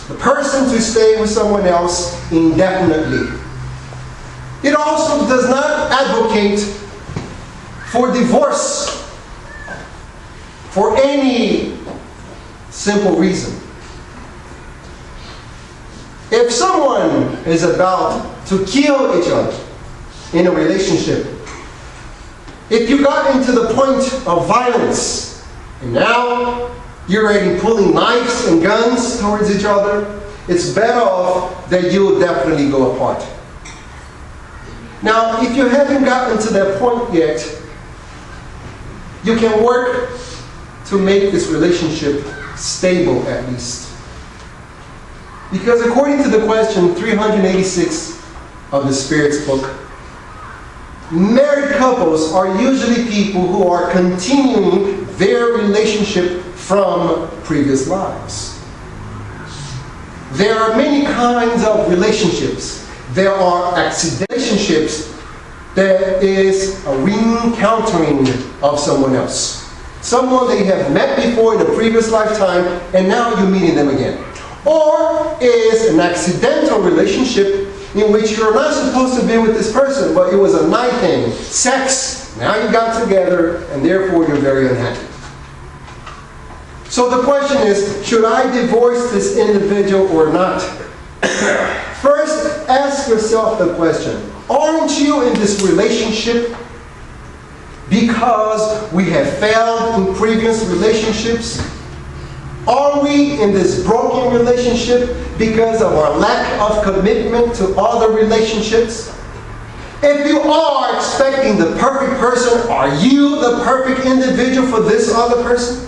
the person to stay with someone else indefinitely. It also does not advocate for divorce for any simple reason. If someone is about to kill each other in a relationship, if you got into the point of violence, and now you're already pulling knives and guns towards each other, it's better off that you will definitely go apart. Now, if you haven't gotten to that point yet, you can work to make this relationship stable at least. Because according to the question 386 of the Spirit's book, married couples are usually people who are continuing their relationship from previous lives. There are many kinds of relationships. There are accident relationships that is a re-encountering of someone else. Someone they have met before in a previous lifetime, and now you're meeting them again. Or is an accidental relationship in which you're not supposed to be with this person, but it was a night thing, sex. Now you got together, and therefore you're very unhappy. So the question is, should I divorce this individual or not? First, ask yourself the question, aren't you in this relationship because we have failed in previous relationships? Are we in this broken relationship because of our lack of commitment to other relationships? If you are expecting the perfect person, are you the perfect individual for this other person?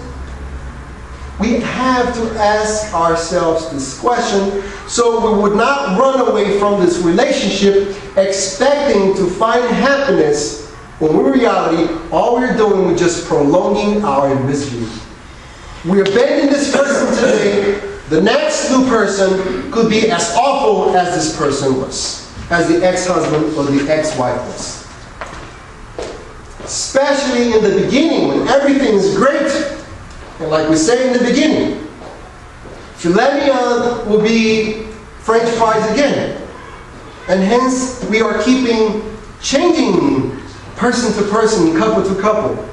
We have to ask ourselves this question so we would not run away from this relationship expecting to find happiness when in reality all we're doing is just prolonging our misery. We're abandoning this person today. The next new person could be as awful as this person was, as the ex-husband or the ex-wife was. Especially in the beginning when everything is great. And like we say in the beginning, filet mignon will be French fries again. And hence we are changing person to person, couple to couple,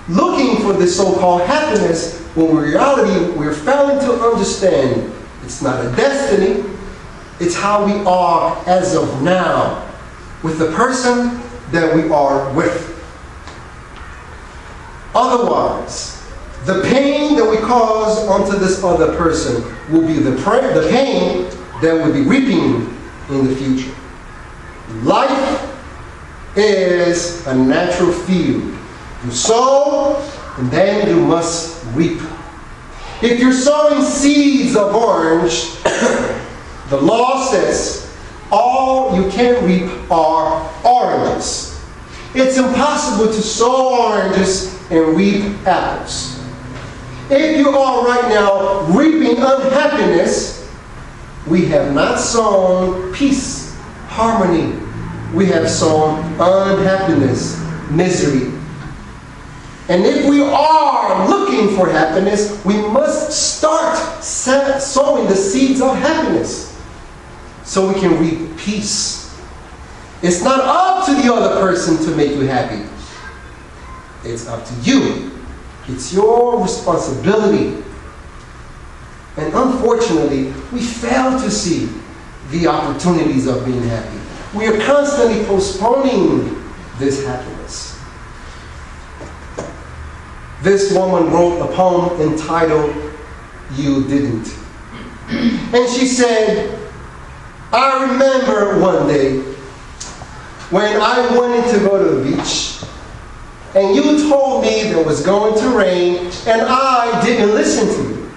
looking for this so-called happiness when in reality we're failing to understand it's not a destiny, it's how we are as of now with the person that we are with. Otherwise, the pain that we cause onto this other person will be the pain that we'll be reaping in the future. Life is a natural field. You sow, and then you must reap. If you're sowing seeds of orange, the law says all you can reap are oranges. It's impossible to sow oranges and reap apples. If you are right now reaping unhappiness, we have not sown peace, harmony. We have sown unhappiness, misery. And if we are looking for happiness, we must start sowing the seeds of happiness so we can reap peace. It's not up to the other person to make you happy. It's up to you. It's your responsibility. And unfortunately, we fail to see the opportunities of being happy. We are constantly postponing this happiness. This woman wrote a poem entitled, "You Didn't." And she said, "I remember one day when I wanted to go to the beach, and you told me there was going to rain, and I didn't listen to you.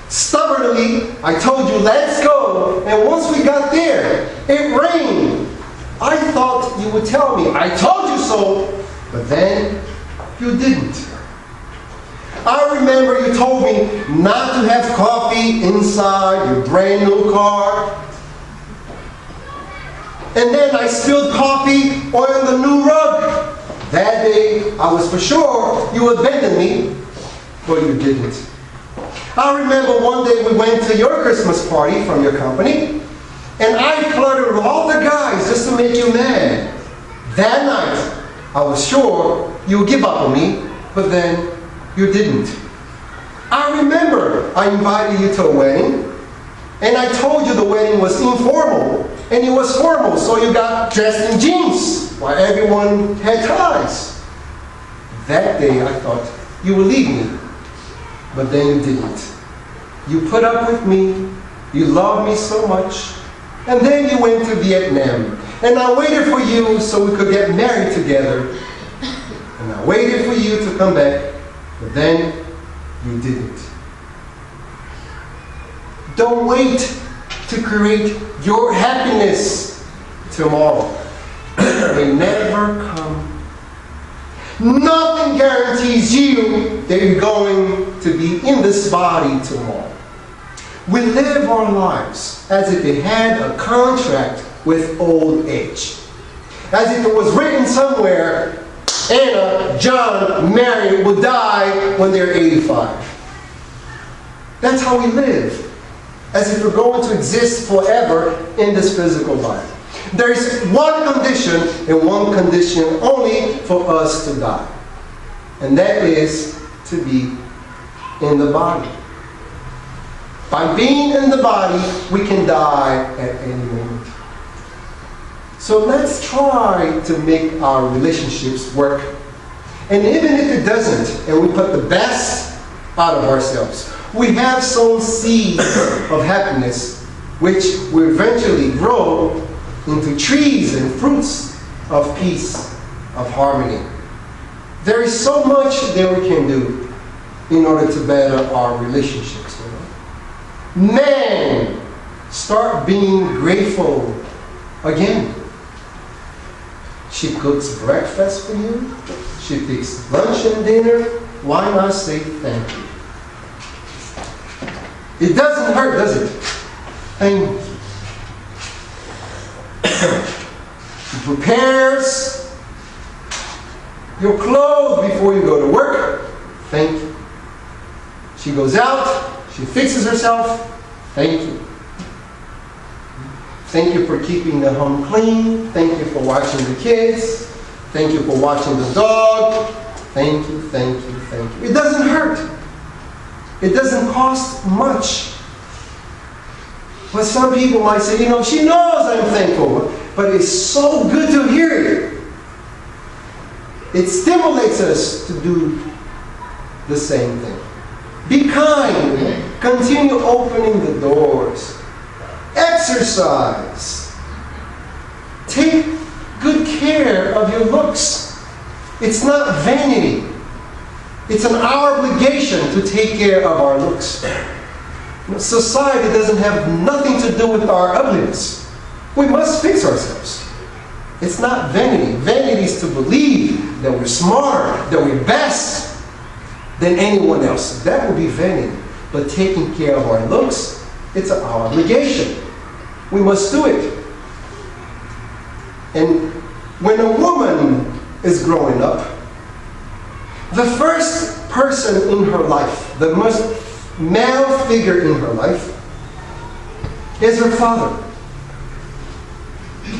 Stubbornly, I told you, let's go, and once we got there, it rained. I thought you would tell me, I told you so, but then you didn't. I remember you told me not to have coffee inside your brand new car. And then I spilled coffee on the new rug. That day, I was for sure you abandoned me, but you didn't. I remember one day we went to your Christmas party from your company, and I flirted with all the guys just to make you mad. That night, I was sure you would give up on me, but then you didn't. I remember I invited you to a wedding, and I told you the wedding was informal, and it was formal, so you got dressed in jeans while everyone had ties. That day I thought you would leave me, but then you didn't. You put up with me, you loved me so much, and then you went to Vietnam, and I waited for you so we could get married together, and I waited for you to come back, but then you didn't. Don't wait to create your happiness tomorrow. It may never come. Nothing guarantees you that you're going to be in this body tomorrow. We live our lives as if it had a contract with old age. As if it was written somewhere, Anna, John, Mary will die when they're 85. That's how we live. As if we're going to exist forever in this physical body. There is one condition, and one condition only, for us to die. And that is to be in the body. By being in the body, we can die at any moment. So let's try to make our relationships work. And even if it doesn't, and we put the best out of ourselves, we have sown seeds of happiness, which will eventually grow into trees and fruits of peace, of harmony. There is so much that we can do in order to better our relationships. Man, start being grateful again. She cooks breakfast for you. She fixes lunch and dinner. Why not say thank you? It doesn't hurt, does it? Thank you. She prepares your clothes before you go to work. Thank you. She goes out. She fixes herself. Thank you. Thank you for keeping the home clean. Thank you for watching the kids. Thank you for watching the dog. Thank you, thank you, thank you. It doesn't hurt. It doesn't cost much. But some people might say, you know, she knows I'm thankful, but it's so good to hear it. It stimulates us to do the same thing. Be kind. Continue opening the doors. Exercise. Take good care of your looks. It's not vanity. It's our obligation to take care of our looks. Society doesn't have nothing to do with our ugliness. We must fix ourselves. It's not vanity. Vanity is to believe that we're smarter, that we're best than anyone else. That would be vanity. But taking care of our looks, it's our obligation. We must do it. And when a woman is growing up, The first person in her life, the most male figure in her life, is her father.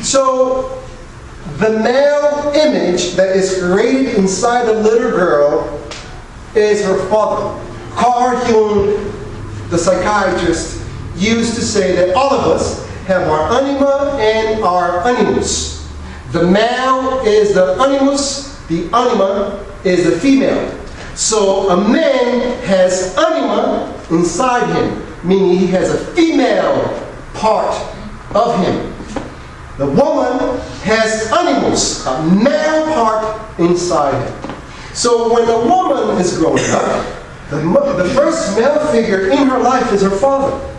So, the male image that is created inside a little girl is her father. Carl Jung, the psychiatrist, used to say that all of us have our anima and our animus. The male is the animus, the anima is the female. So a man has anima inside him, meaning he has a female part of him. The woman has animus, a male part inside him. So when a woman is growing up, the first male figure in her life is her father.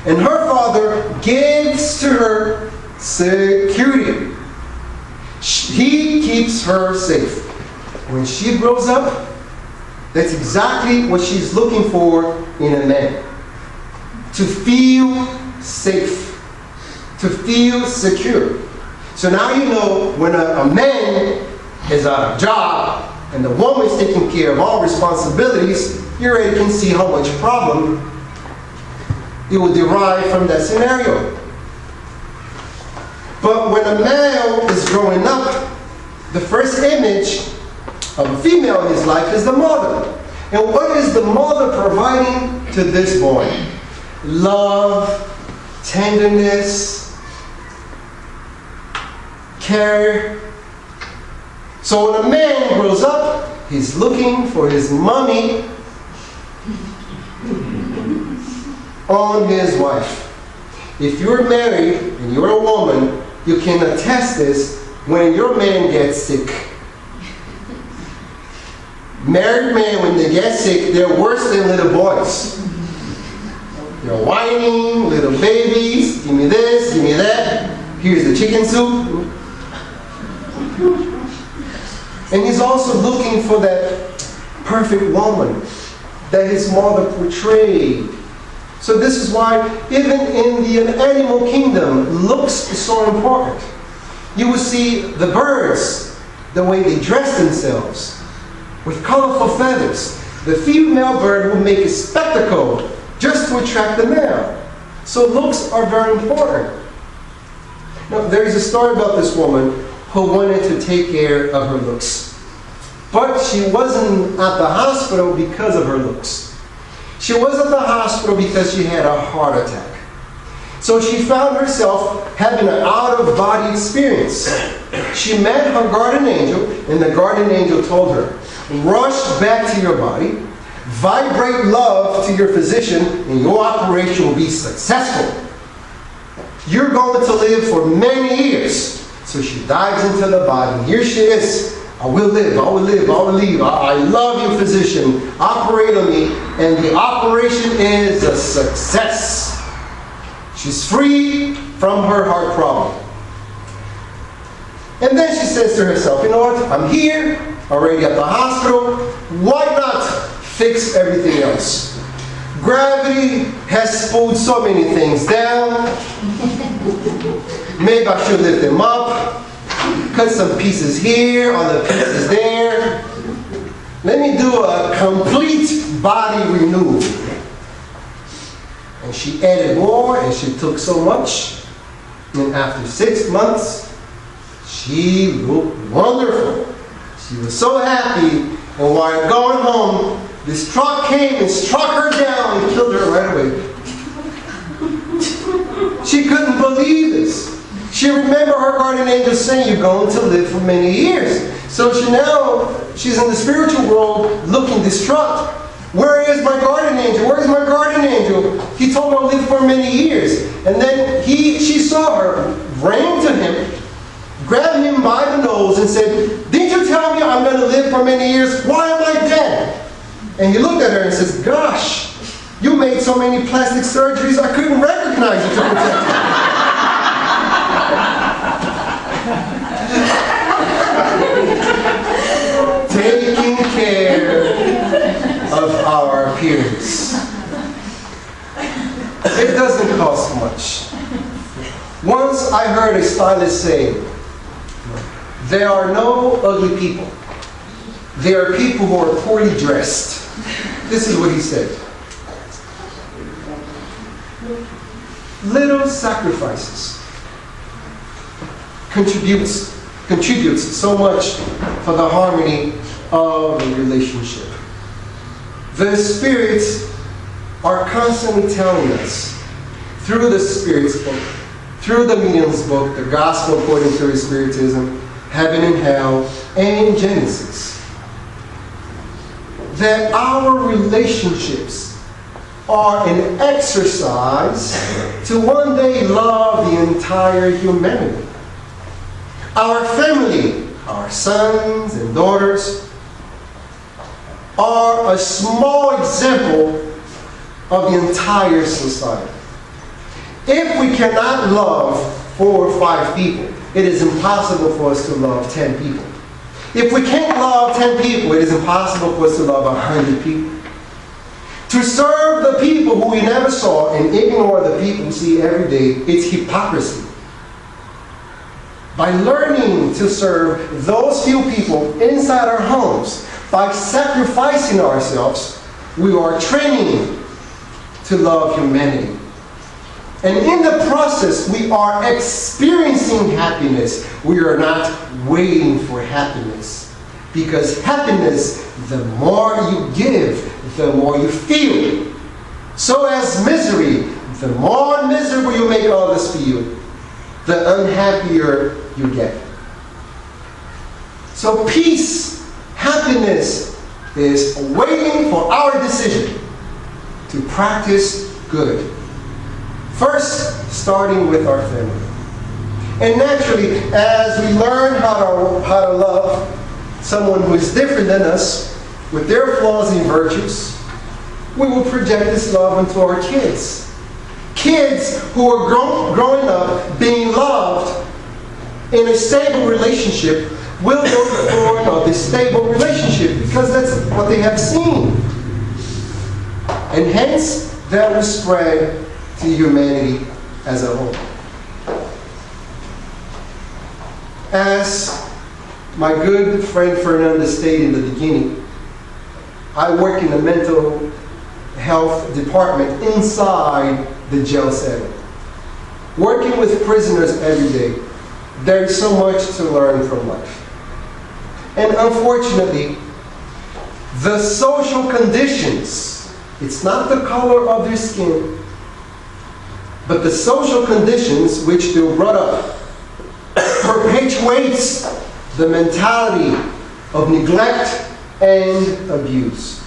And her father gives to her security. He keeps her safe. When she grows up, that's exactly what she's looking for in a man. To feel safe. To feel secure. So now you know when a man is out of job and the woman is taking care of all responsibilities, you already can see how much problem it will derive from that scenario. But when a male is growing up, the first image of a female in his life is the mother. And what is the mother providing to this boy? Love, tenderness, care. So when a man grows up, he's looking for his mommy on his wife. If you're married and you're a woman, you can attest this when your man gets sick. Married men, when they get sick, they're worse than little boys. They're whining, little babies, give me this, give me that. Here's the chicken soup. And he's also looking for that perfect woman that his mother portrayed. So this is why even in the animal kingdom, looks is so important. You will see the birds, the way they dress themselves, with colorful feathers. The female bird will make a spectacle just to attract the male. So looks are very important. Now, there is a story about this woman who wanted to take care of her looks. But she wasn't at the hospital because of her looks. She was at the hospital because she had a heart attack. So she found herself having an out-of-body experience. She met her guardian angel, and the guardian angel told her, rush back to your body, vibrate love to your physician, and your operation will be successful. You're going to live for many years. So she dives into the body. Here she is. I will live, I will live, I will leave. I love you, physician. Operate on me. And the operation is a success. She's free from her heart problem. And then she says to herself, you know what? I'm here, already at the hospital. Why not fix everything else? Gravity has pulled so many things down. Maybe I should lift them up. Cut some pieces here, other pieces there. Let me do a complete body renewal. And she added more, and she took so much. And after 6 months, she looked wonderful. She was so happy. And while going home, this truck came and struck her down and killed her right away. She couldn't believe this. She remembered her guardian angel saying, you're going to live for many years. So she's in the spiritual world looking distraught. Where is my guardian angel? Where is my guardian angel? He told her to live for many years. And then she saw her, ran to him, grabbed him by the nose and said, didn't you tell me I'm going to live for many years? Why am I dead? And he looked at her and says, gosh, you made so many plastic surgeries I couldn't recognize you to protect you. Taking care of our appearance. It doesn't cost much. Once I heard a stylist say, there are no ugly people. there are people who are poorly dressed. This is what he said. Little sacrifices contributes so much for the harmony of the relationship. The spirits are constantly telling us through the Spirit's book, through the medium's book, the Gospel according to Spiritism, Heaven and Hell, and Genesis, that our relationships are an exercise to one day love the entire humanity. Our family, our sons and daughters, are a small example of the entire society. If we cannot love 4 or 5 people, it is impossible for us to love 10 people. If we can't love 10 people, it is impossible for us to love 100 people. To serve the people who we never saw and ignore the people we see every day, it's hypocrisy. By learning to serve those few people inside our homes, by sacrificing ourselves, we are training to love humanity. And in the process, we are experiencing happiness. We are not waiting for happiness. Because happiness, the more you give, the more you feel. So as misery, the more miserable you make others feel, the unhappier you get. So peace, happiness, is waiting for our decision to practice good. First, starting with our family. And naturally, as we learn how to love someone who is different than us, with their flaws and virtues, we will project this love into our kids. Kids who are growing up being loved in a stable relationship will look for a stable relationship because that's what they have seen. And hence, that will spread to humanity as a whole. As my good friend Fernanda stated in the beginning, I work in the mental health department inside the jail setting. Working with prisoners every day, there is so much to learn from life. And unfortunately, the social conditions, it's not the color of their skin, but the social conditions which they're brought up perpetuates the mentality of neglect and abuse.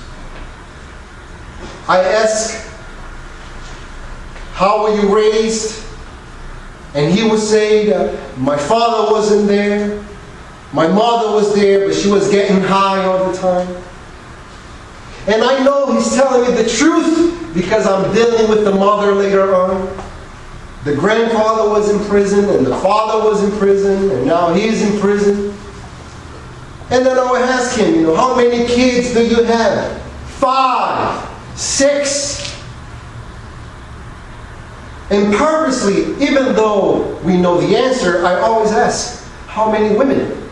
I ask, how were you raised? And he would say that my father wasn't there, my mother was there, but she was getting high all the time. And I know he's telling me the truth because I'm dealing with the mother later on. The grandfather was in prison, and the father was in prison, and now he's in prison. And then I would ask him, how many kids do you have? 5, 6. And purposely, even though we know the answer, I always ask, how many women?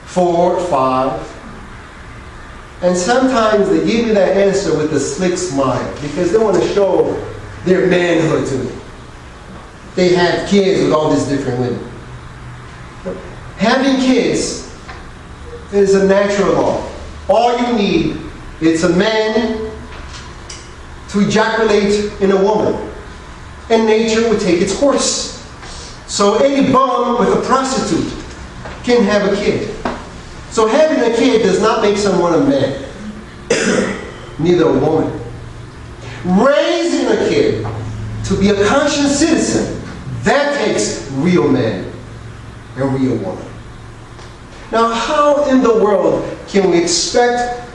4, 5. And sometimes they give me that answer with a slick smile because they want to show their manhood to me. They have kids with all these different women. Having kids is a natural law. All you need is a man to ejaculate in a woman, and nature will take its course. So any bum with a prostitute can have a kid. So having a kid does not make someone a man, neither a woman. Raising a kid to be a conscious citizen, that takes real man and real woman. Now, how in the world can we expect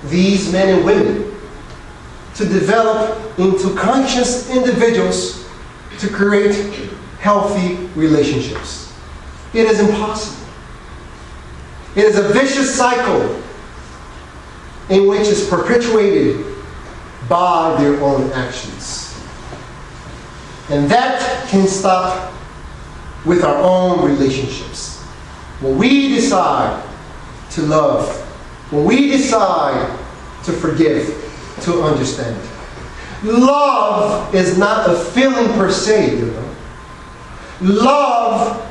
these men and women to develop into conscious individuals to create healthy relationships? It is impossible. It is a vicious cycle in which is perpetuated by their own actions. And that can stop with our own relationships. When we decide to love when we decide to forgive, to understand. Love is not a feeling per se, you know. Love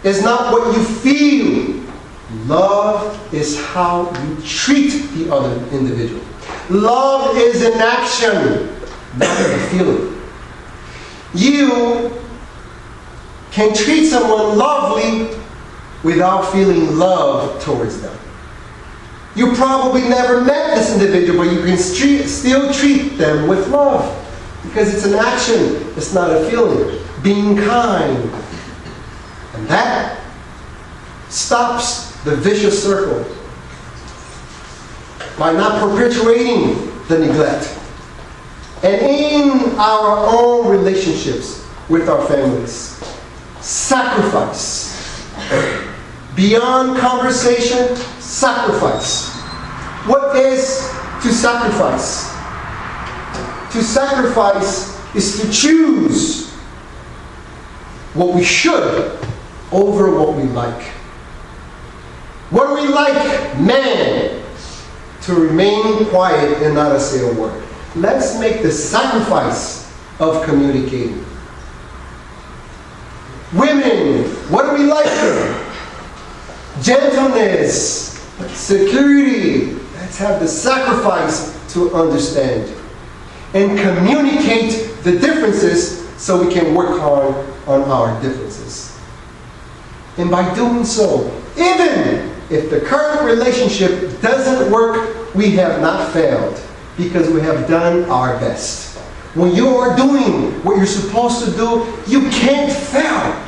is not what you feel. Love is how you treat the other individual. Love is an action, not a feeling. You can treat someone lovely without feeling love towards them. You probably never met this individual, but you can still treat them with love because it's an action, it's not a feeling. Being kind. And that stops the vicious circle by not perpetuating the neglect. And in our own relationships with our families, sacrifice. Beyond conversation, sacrifice. What is to sacrifice? To sacrifice is to choose what we should over what we like. What we like, man, to remain quiet and not say a word. Let's make the sacrifice of communicating. Women, what do we like? Gentleness, security. Let's have the sacrifice to understand and communicate the differences so we can work hard on our differences. And by doing so, even if the current relationship doesn't work, we have not failed because we have done our best. When you are doing what you're supposed to do, you can't fail.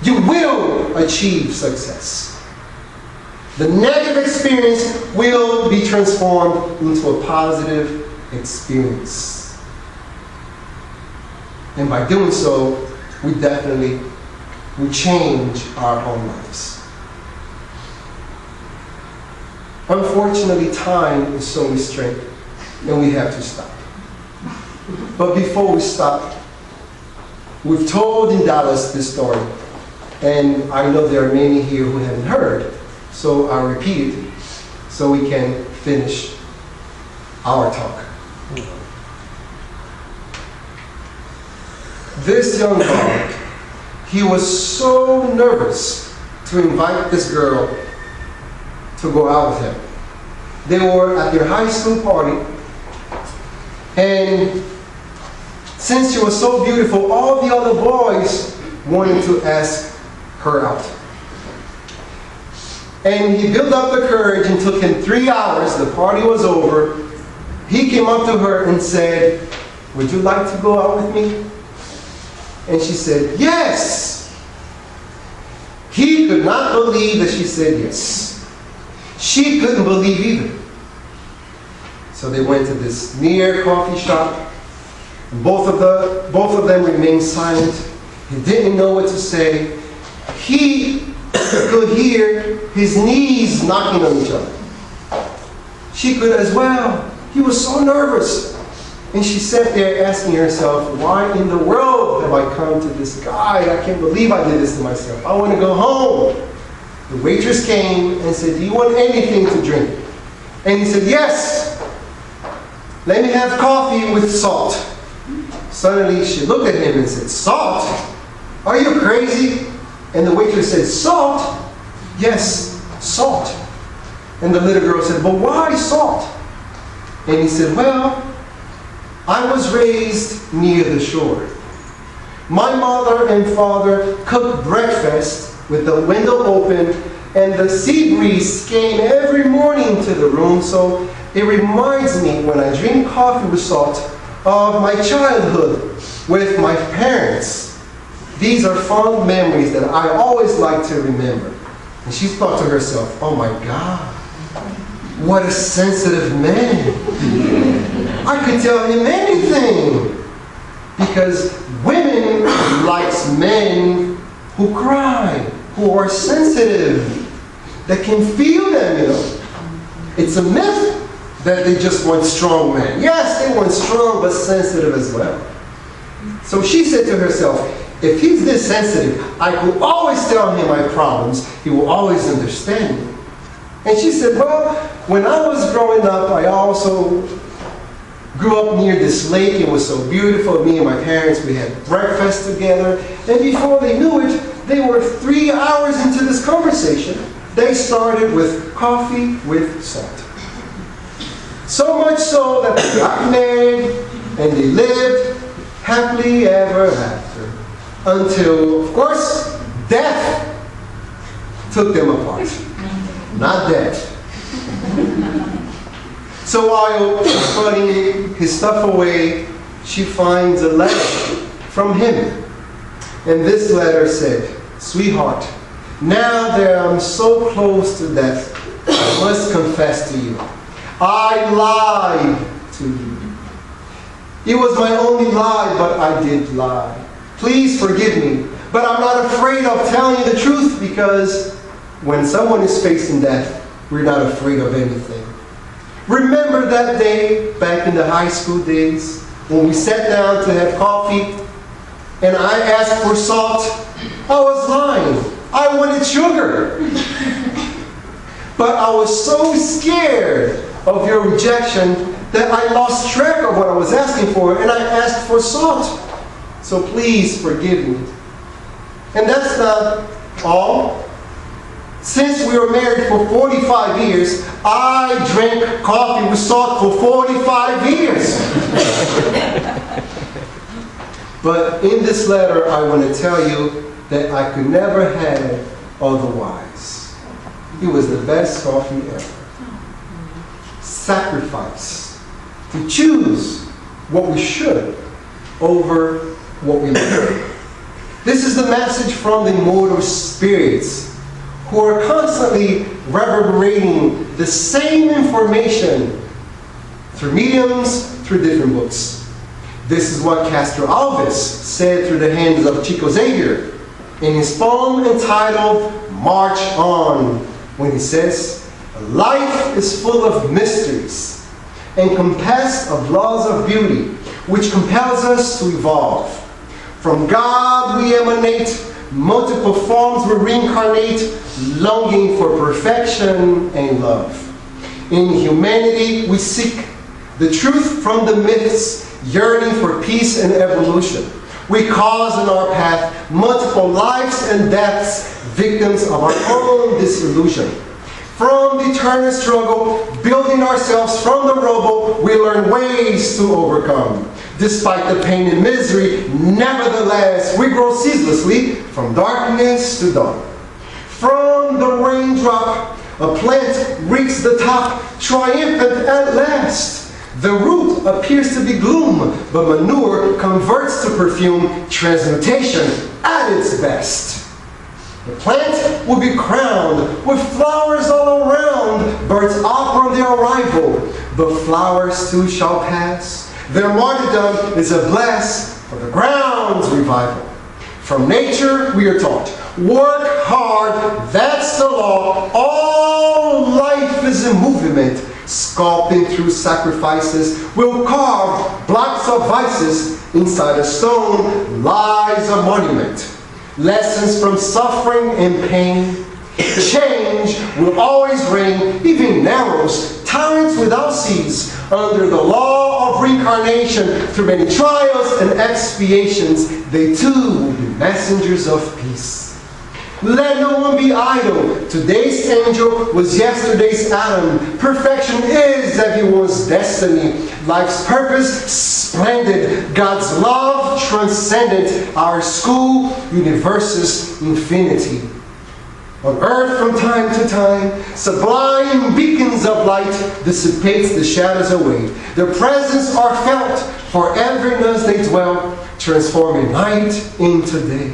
You will achieve success. The negative experience will be transformed into a positive experience. And by doing so, we change our own lives. Unfortunately, time is so restrained, and we have to stop. But before we stop, we've told in Dallas this story, and I know there are many here who haven't heard, so I'll repeat it so we can finish our talk. This young boy, he was so nervous to invite this girl to go out with him. They were at their high school party, and since she was so beautiful, all the other boys wanted to ask her out. And he built up the courage and took him 3 hours. The party was over. He came up to her and said, "Would you like to go out with me?" And she said, "Yes." He could not believe that she said yes. She couldn't believe either. So they went to this near coffee shop. Both of them remained silent. He didn't know what to say. He could hear his knees knocking on each other. She could as well. He was so nervous. And she sat there asking herself, why in the world have I come to this guy? I can't believe I did this to myself. I want to go home. The waitress came and said, "Do you want anything to drink?" And he said, "Yes. Let me have coffee with salt." Suddenly she looked at him and said, "Salt? Are you crazy?" And the waitress said, "Salt? Yes, salt." And the little girl said, "But why salt?" And he said, "Well, I was raised near the shore. My mother and father cooked breakfast with the window open, and the sea breeze came every morning to the room, so it reminds me when I drink coffee with salt of my childhood with my parents. These are fond memories that I always like to remember." And she thought to herself, "Oh my God, what a sensitive man. I could tell him anything." Because women likes men who cry, who are sensitive, that can feel them, you know. It's a myth that they just want strong men. Yes, they want strong but sensitive as well. So she said to herself, if he's this sensitive, I could always tell him my problems. He will always understand me. And she said, well, when I was growing up, I also grew up near this lake. It was so beautiful. Me and my parents, we had breakfast together. And before they knew it, they were 3 hours into this conversation. They started with coffee with salt. So much so that they got married and they lived happily ever after. Until, of course, death took them apart. Not death. So while putting his stuff away, she finds a letter from him. And this letter said, "Sweetheart, now that I'm so close to death, I must confess to you, I lied to you. It was my only lie, but I did lie. Please forgive me, but I'm not afraid of telling you the truth, because when someone is facing death, we're not afraid of anything. Remember that day back in the high school days when we sat down to have coffee and I asked for salt? I was lying. I wanted sugar. But I was so scared of your rejection that I lost track of what I was asking for, and I asked for salt. So please forgive me." And that's not all. Since we were married for 45 years, I drank coffee with salt for 45 years. But in this letter, I want to tell you that I could never have otherwise. It was the best coffee ever. Sacrifice. To choose what we should over what we like. This is the message from the immortal spirits who are constantly reverberating the same information through mediums, through different books. This is what Castro Alves said through the hands of Chico Xavier in his poem entitled "March On," when he says, "Life is full of mysteries, encompassed of laws of beauty, which compels us to evolve. From God we emanate, multiple forms we reincarnate, longing for perfection and love. In humanity we seek the truth from the myths, yearning for peace and evolution. We cause in our path multiple lives and deaths, victims of our own disillusion. From the eternal struggle, building ourselves from the rubble, we learn ways to overcome. Despite the pain and misery, nevertheless, we grow ceaselessly from darkness to dawn. From the raindrop, a plant reaches the top, triumphant at last. The root appears to be gloom, but manure converts to perfume, transmutation at its best. The plant will be crowned with flowers all around, birds up on their arrival, but flowers too shall pass. Their martyrdom is a bless for the ground's revival. From nature we are taught, work hard, that's the law. All life is a movement, sculpting through sacrifices. We'll carve blocks of vices, inside a stone lies a monument. Lessons from suffering and pain. Change will always reign, even narrows, times without seas, under the law of reincarnation. Through many trials and expiations, they too will be messengers of peace. Let no one be idle. Today's angel was yesterday's Adam. Perfection is everyone's destiny. Life's purpose, splendid. God's love, transcendent. Our school, universe's infinity. On earth from time to time, sublime beacons of light dissipates the shadows away. Their presence are felt, forever in us they dwell, transforming night into day.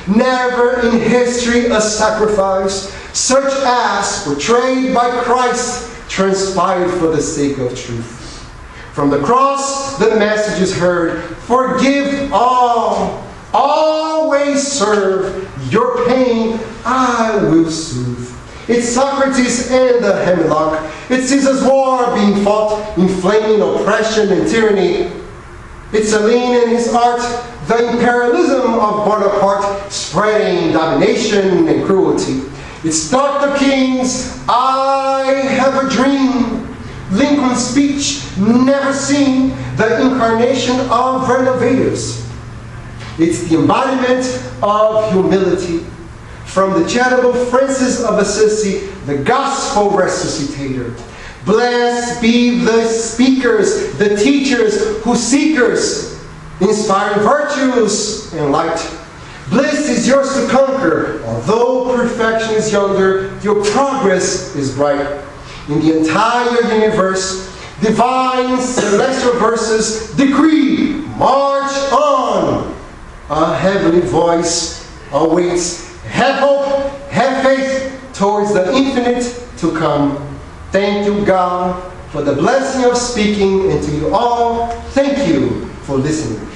Never in history a sacrifice, such as portrayed by Christ, transpired for the sake of truth. From the cross, the message is heard, forgive all, always serve, your pain I will soothe. It's Socrates and the hemlock. It's Caesar's war being fought, inflaming oppression and tyranny. It's Celine and his art, the imperialism of Bonaparte, spreading domination and cruelty. It's Dr. King's I Have a Dream. Lincoln's speech, never seen, the incarnation of renovators. It's the embodiment of humility. From the charitable Francis of Assisi, the gospel resuscitator. Blessed be the speakers, the teachers, who seekers, inspiring virtues and light. Bliss is yours to conquer. Although perfection is yonder, your progress is bright. In the entire universe, divine celestial verses decree, march on. A heavenly voice awaits. Have hope, have faith towards the infinite to come. Thank you, God, for the blessing of speaking, and to you all, thank you for listening.